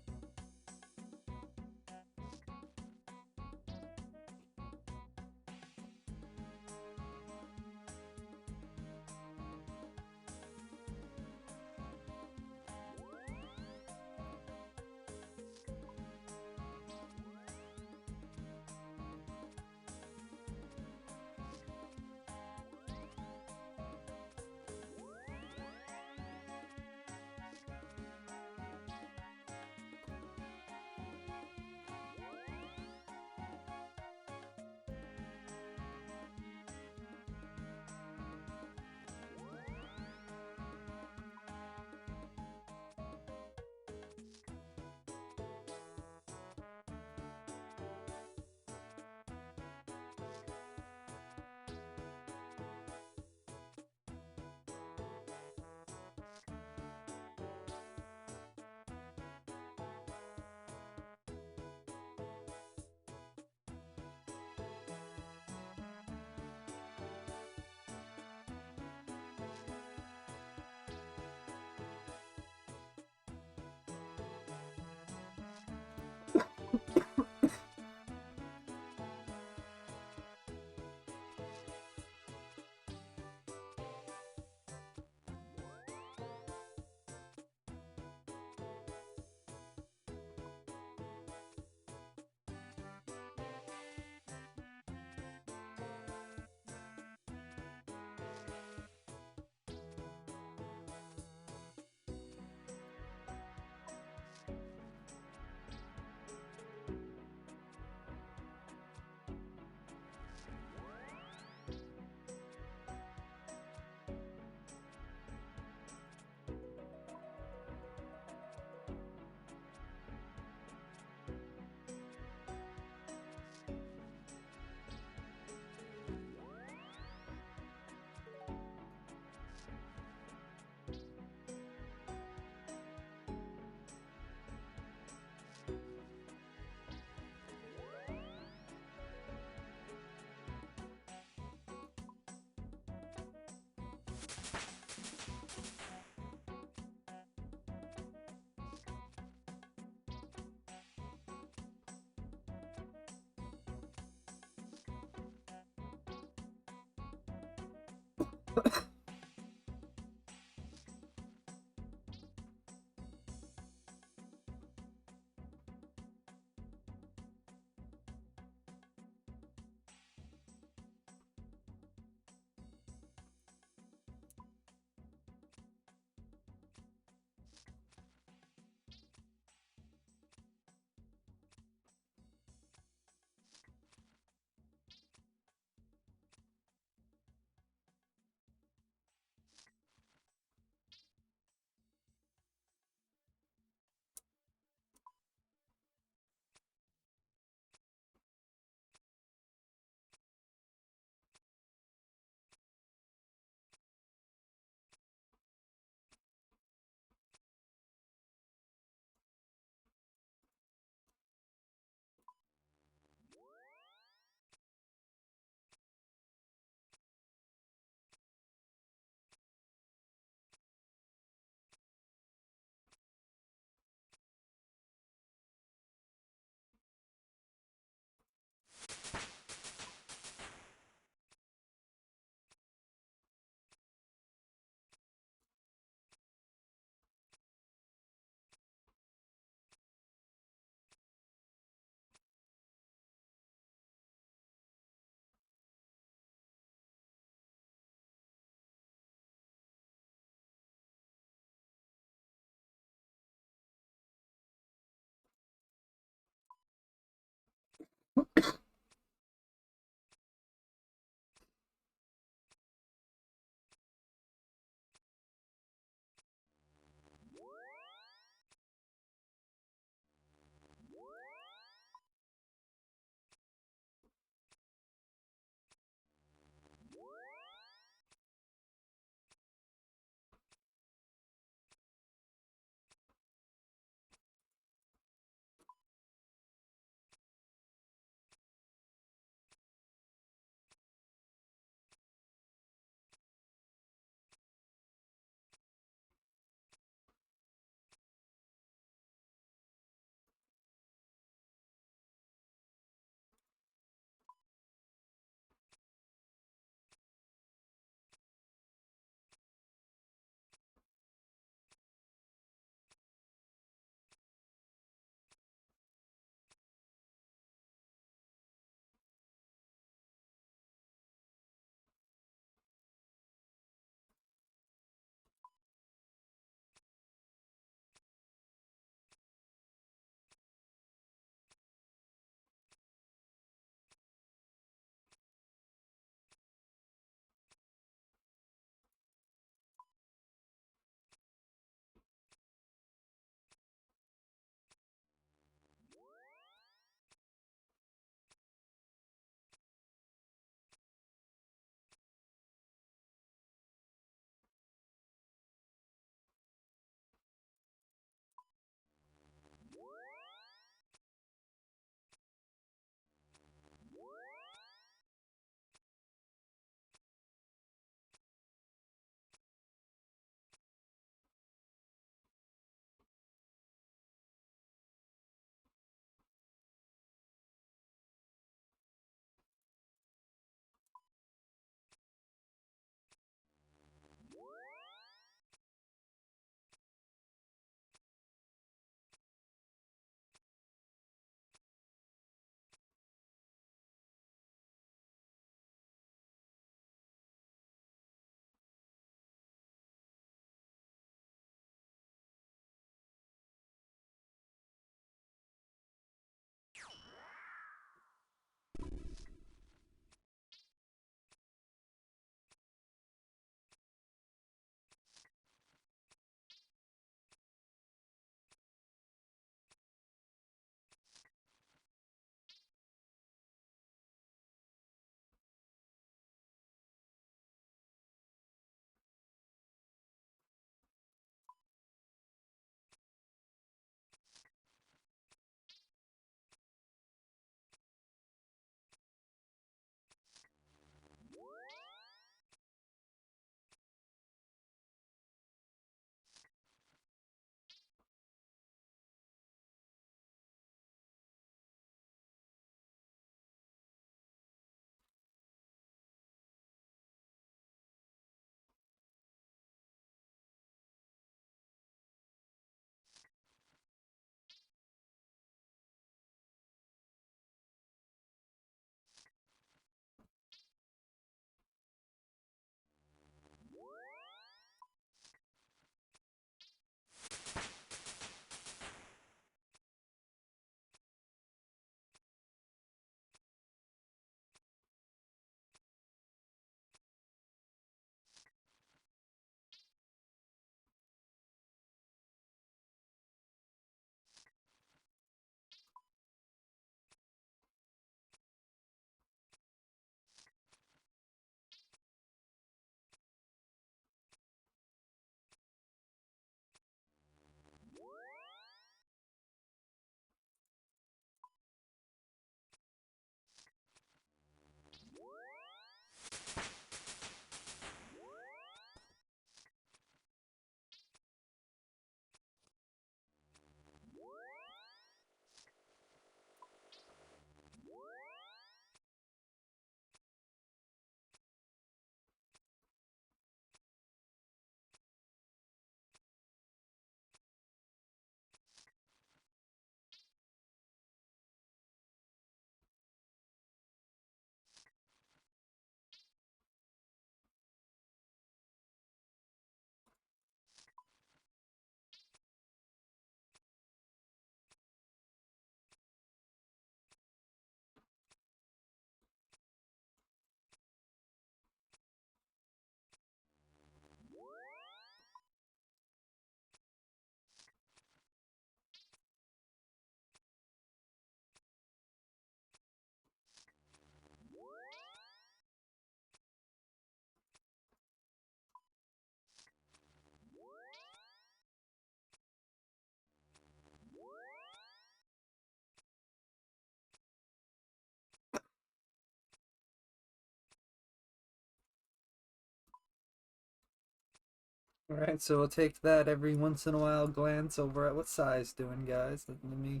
[SPEAKER 1] Alright, so we'll take that every once in a while glance over at what Sai's doing, guys. Let me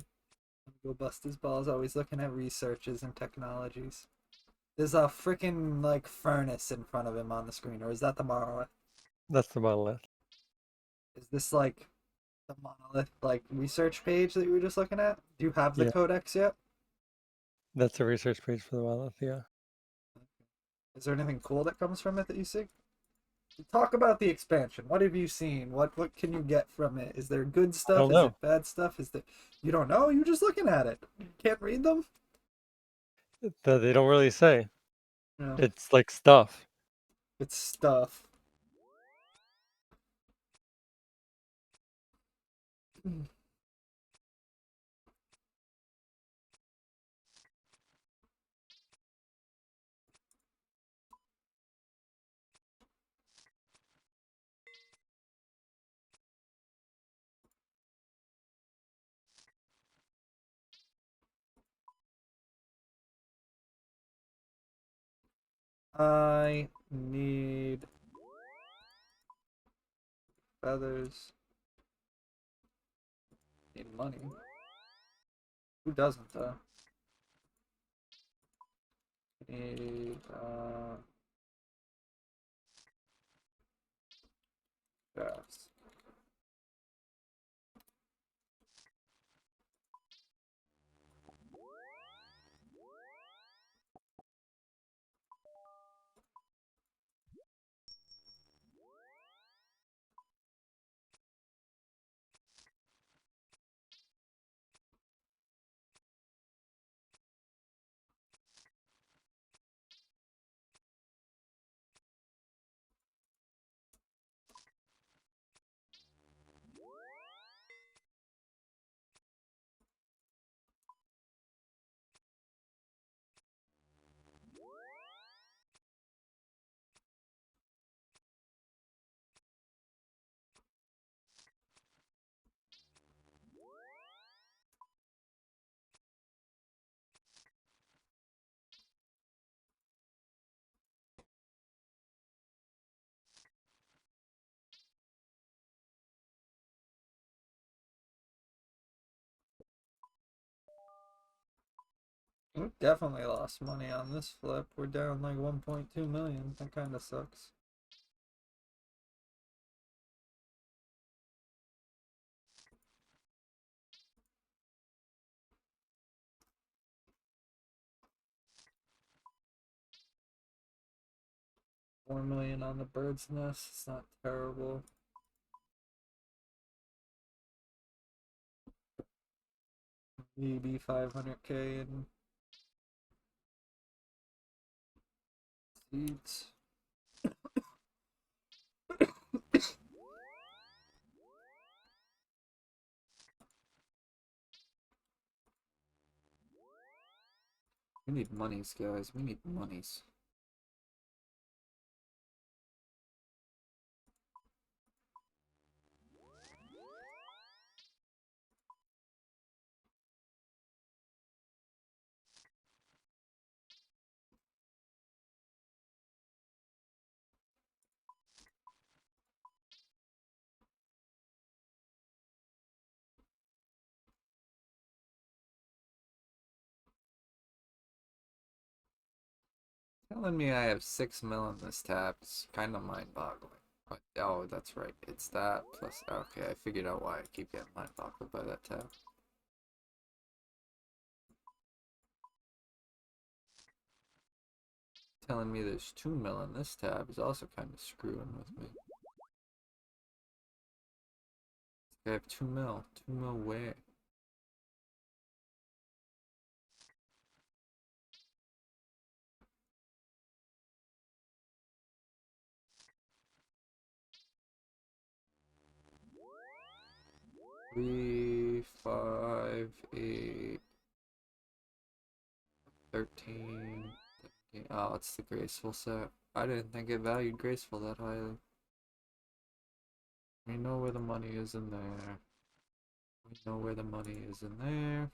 [SPEAKER 1] go bust his balls. Always looking at researches and technologies. There's a freaking like furnace in front of him on the screen, or is that the monolith?
[SPEAKER 2] That's the monolith.
[SPEAKER 1] Is this like the monolith like research page that you were just looking at? Do you have the
[SPEAKER 2] Yeah,
[SPEAKER 1] codex yet?
[SPEAKER 2] that's the research page for the monolith. Yeah.
[SPEAKER 1] Is there anything cool that comes from it that you see? Talk about the expansion. What have you seen? What can you get from it? Is there good
[SPEAKER 2] I
[SPEAKER 1] stuff?
[SPEAKER 2] don't
[SPEAKER 1] Is
[SPEAKER 2] know.
[SPEAKER 1] it bad stuff? Is there you don't know? You're just looking at it. You can't read them?
[SPEAKER 2] They don't really say.
[SPEAKER 1] No.
[SPEAKER 2] It's like stuff.
[SPEAKER 1] It's stuff. I need feathers. Need money. Who doesn't though? Need gas. We definitely lost money on this flip. We're down like 1.2 million. That kind of sucks. $4 million on the bird's nest. It's not terrible. Maybe 500K in seeds. We need monies, guys. We need monies. Telling me I have 6 mil in this tab is kind of mind-boggling. But, oh, that's right. It's that plus. Okay, I figured out why I keep getting mind-boggled by that tab. Telling me there's 2 mil in this tab is also kind of screwing with me. I have 2 mil. 2 mil where? Three, 5, 8, 13. Oh, it's the graceful set. I didn't think it valued graceful that highly. We know where the money is in there. We know where the money is in there.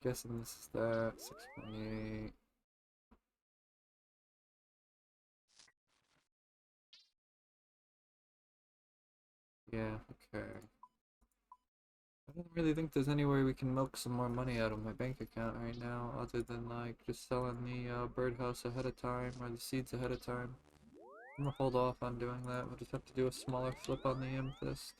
[SPEAKER 1] Guessing this is that. 6.8. Yeah, okay. I don't really think there's any way we can milk some more money out of my bank account right now, other than like just selling the birdhouse ahead of time or the seeds ahead of time. I'm gonna hold off on doing that. We'll just have to do a smaller flip on the amethyst.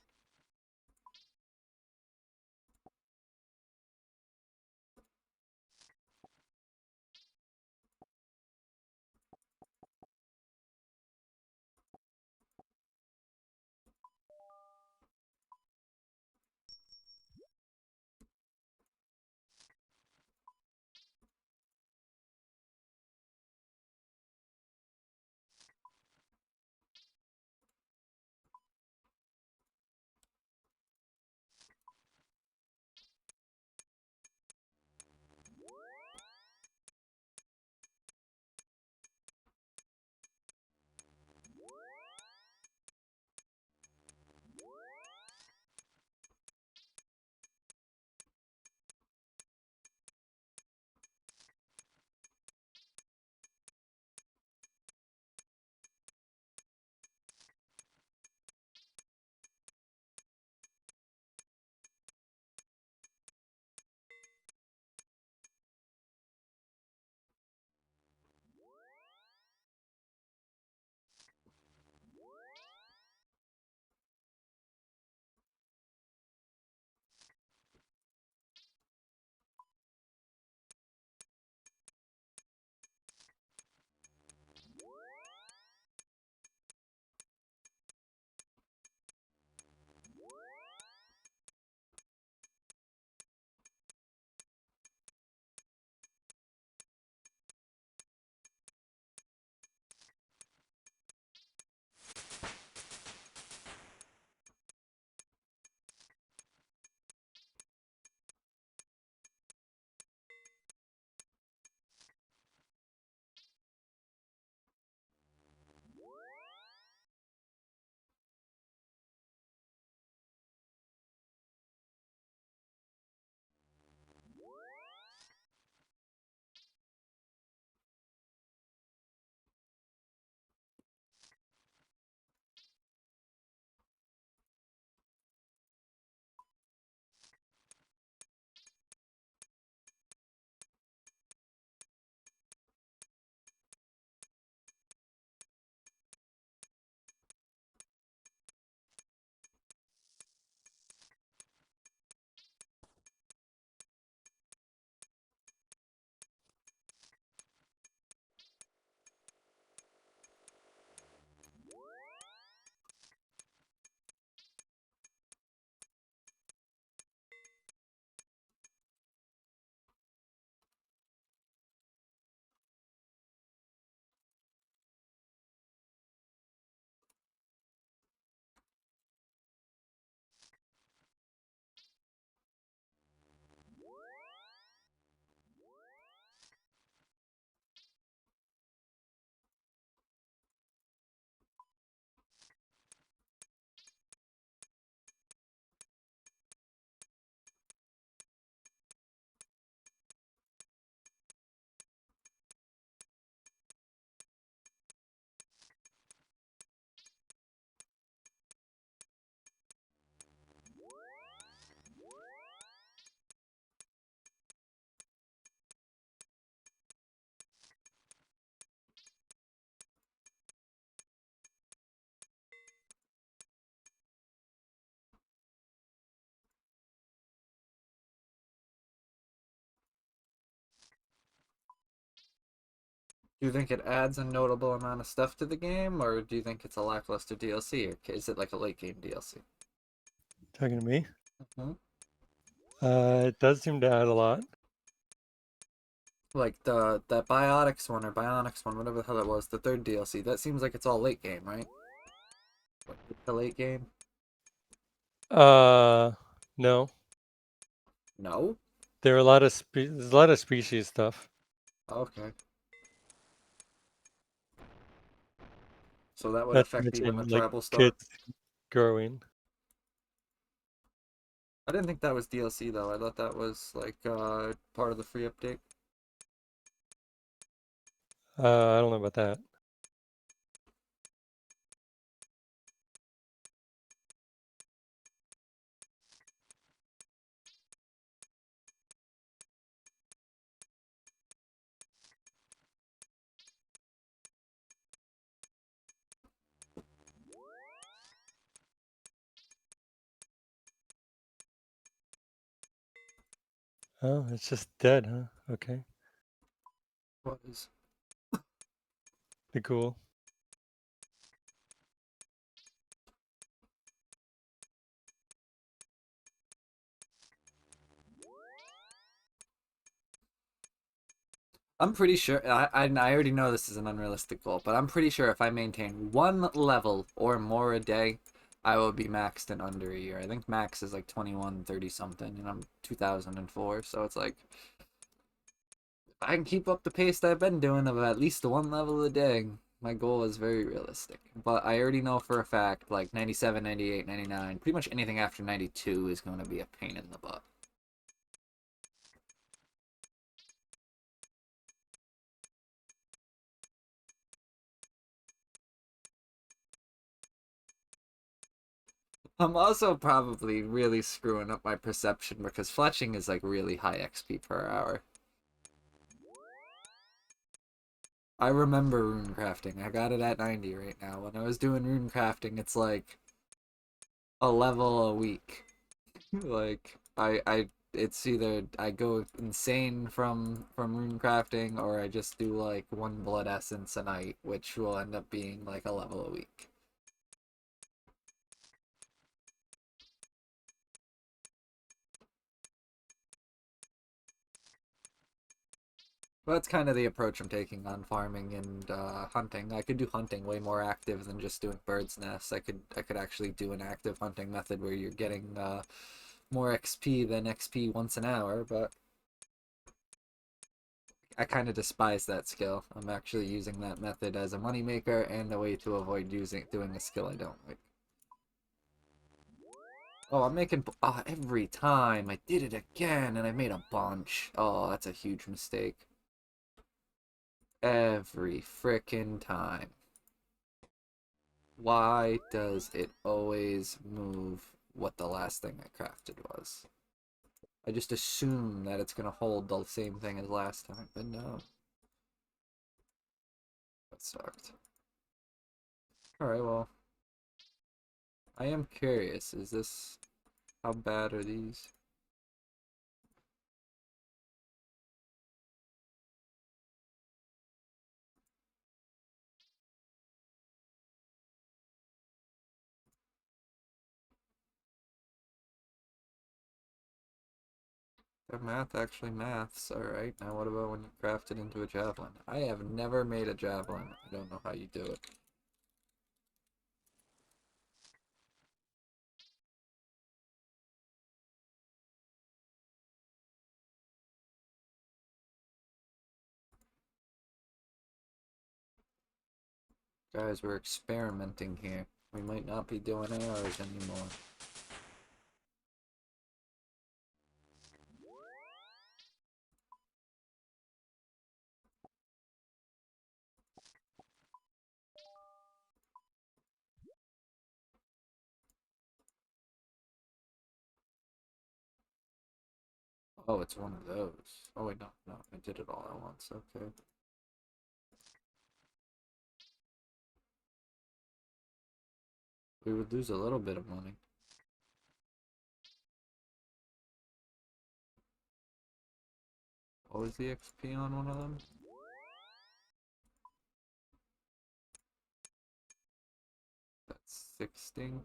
[SPEAKER 1] Do you think it adds a notable amount of stuff to the game, or do you think it's a lackluster DLC, or is it like a late game DLC?
[SPEAKER 2] Talking to me?
[SPEAKER 1] Hmm.
[SPEAKER 2] It does seem to add a lot.
[SPEAKER 1] Like the that Biotics one or Bionics one, whatever the hell it was, the third DLC. That seems like it's all late game, right? Like the late game?
[SPEAKER 2] Uh, no.
[SPEAKER 1] No.
[SPEAKER 2] There are a lot of there's a lot of species stuff
[SPEAKER 1] Okay. So that would
[SPEAKER 2] not to
[SPEAKER 1] affect even the
[SPEAKER 2] mention like
[SPEAKER 1] tribal store.
[SPEAKER 2] kids growing.
[SPEAKER 1] I didn't think that was DLC though. I thought that was like part of the free update.
[SPEAKER 2] I don't know about that. Oh, it's just dead, huh? Okay.
[SPEAKER 1] What is?
[SPEAKER 2] Be cool.
[SPEAKER 1] I'm pretty sure. I already know this is an unrealistic goal, but I'm pretty sure if I maintain one level or more a day, I will be maxed in under a year. I think max is like 21, 30 something, and I'm 2004, so it's like if I can keep up the pace that I've been doing of at least one level a day, my goal is very realistic. But I already know for a fact, like 97, 98, 99, pretty much anything after 92 is going to be a pain in the butt. I'm also probably really screwing up my perception because fletching is like really high XP per hour. I remember rune crafting. I got it at 90 right now. When I was doing rune crafting, it's like a level a week. Like it's either I go insane from rune crafting or I just do like one blood essence a night, which will end up being like a level a week. But that's kind of the approach I'm taking on farming and hunting. I could do hunting way more active than just doing birds' nests. I could actually do an active hunting method where you're getting more XP than XP once an hour, but I kind of despise that skill. I'm actually using that method as a moneymaker and a way to avoid doing a skill I don't like. Oh, I'm making every time I did it again, and I made a bunch. Oh, that's a huge mistake. Every frickin' time. Why does it always move what the last thing I crafted was? I just assume that it's gonna hold the same thing as last time, but no. That sucked. Alright, well, I am curious. Is this... How bad are these? The math actually maths. Alright, now what about when you craft it into a javelin? I have never made a javelin. I don't know how you do it. Guys, we're experimenting here. We might not be doing ARs anymore. Oh, it's one of those. Oh wait, no, no, I did it all at once. Okay. We would lose a little bit of money. What was the XP on one of them? That's 16.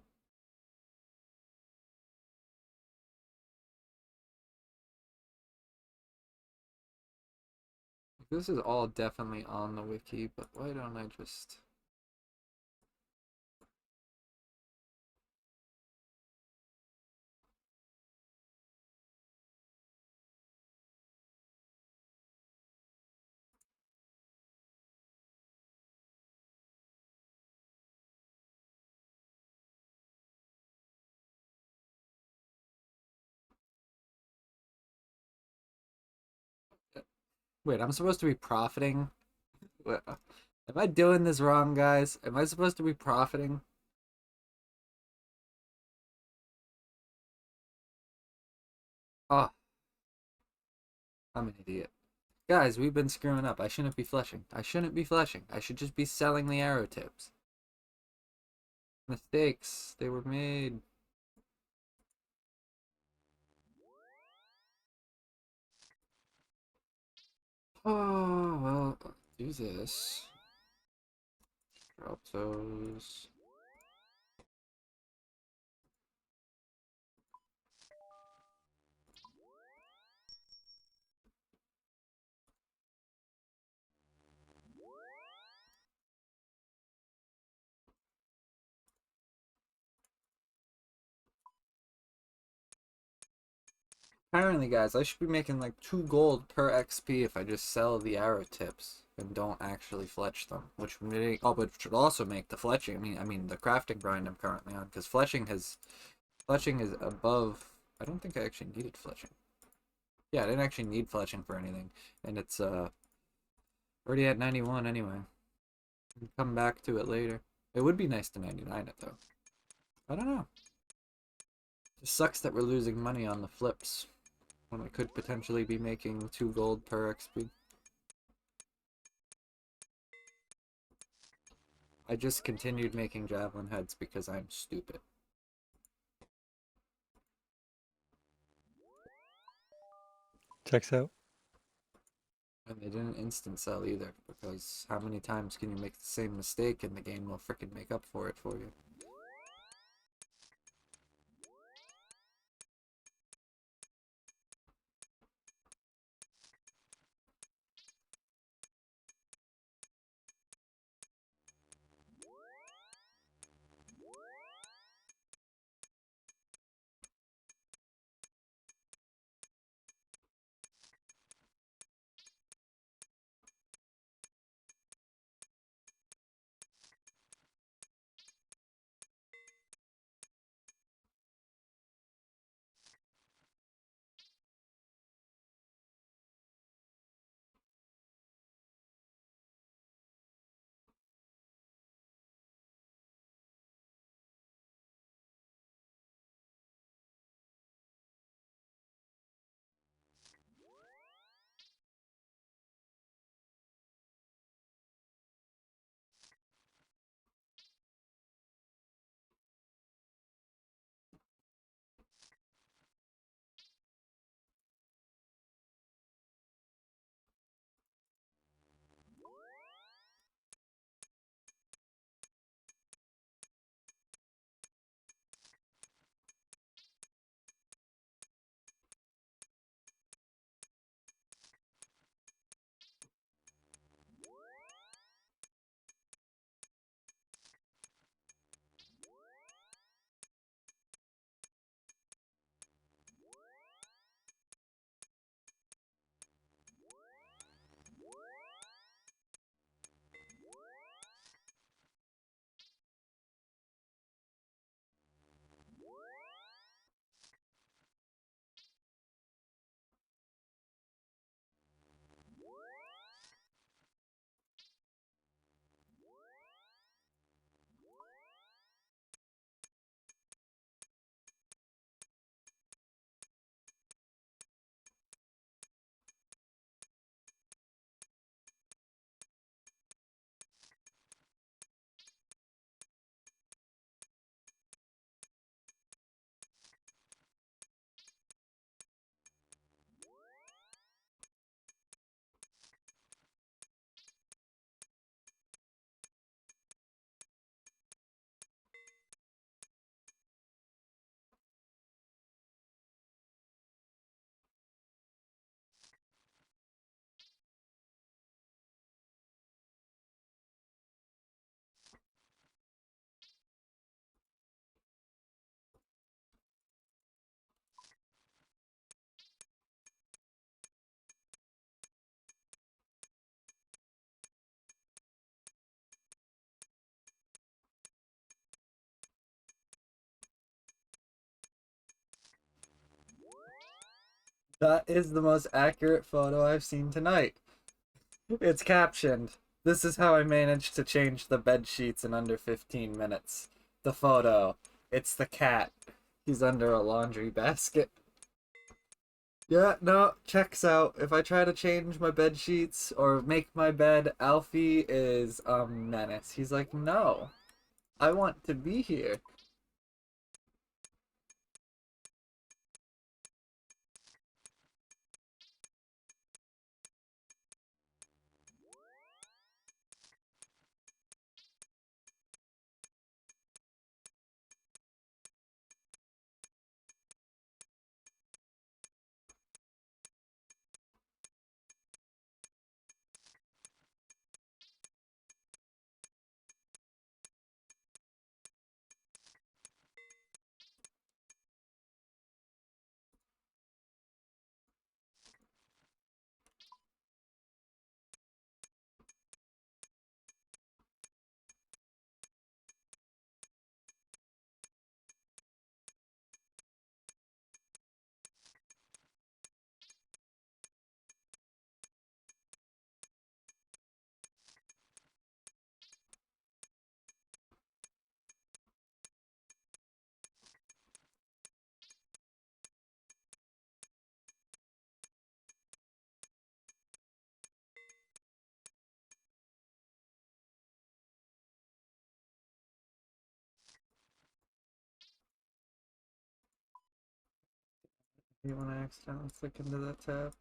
[SPEAKER 1] This is all definitely on the wiki, but why don't I just... Wait, I'm supposed to be profiting? Am I doing this wrong, guys? Am I supposed to be profiting? Oh, I'm an idiot. Guys, we've been screwing up. I shouldn't be fleshing. I shouldn't be fleshing. I should just be selling the arrow tips. Mistakes. They were made. Oh, well, do this. Drop those. Apparently, guys, I should be making like 2 gold per XP if I just sell the arrow tips and don't actually fletch them, which would make, oh, but should also make the fletching. I mean the crafting grind I'm currently on, because fletching is above. I don't think I actually needed fletching. Yeah, I didn't actually need fletching for anything, and it's already at 91 anyway. Come back to it later. It would be nice to 99 it though. I don't know. It sucks that we're losing money on the flips when we could potentially be making 2 gold per XP. I just continued making javelin heads because I'm stupid.
[SPEAKER 2] Checks out.
[SPEAKER 1] And they didn't instant sell either, because how many times can you make the same mistake and the game will frickin' make up for it for you? That is the most accurate photo I've seen tonight. It's captioned, "This is how I managed to change the bed sheets in under 15 minutes." The photo. It's the cat. He's under a laundry basket. Yeah, no, checks out. If I try to change my bed sheets or make my bed, Alfie is a menace. He's like, no, I want to be here. You want to accidentally click into that tab.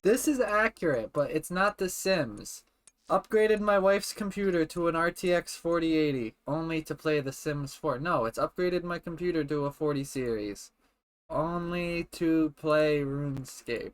[SPEAKER 1] This is accurate, but it's not The Sims. Upgraded my wife's computer to an RTX 4080 only to play The Sims 4. No, it's upgraded my computer to a 40 series only to play RuneScape.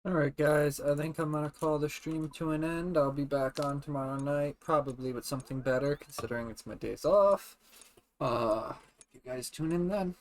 [SPEAKER 1] Alright, guys, I think I'm gonna call the stream to an end. I'll be back on tomorrow night, probably with something better, considering it's my days off. You guys tune in then.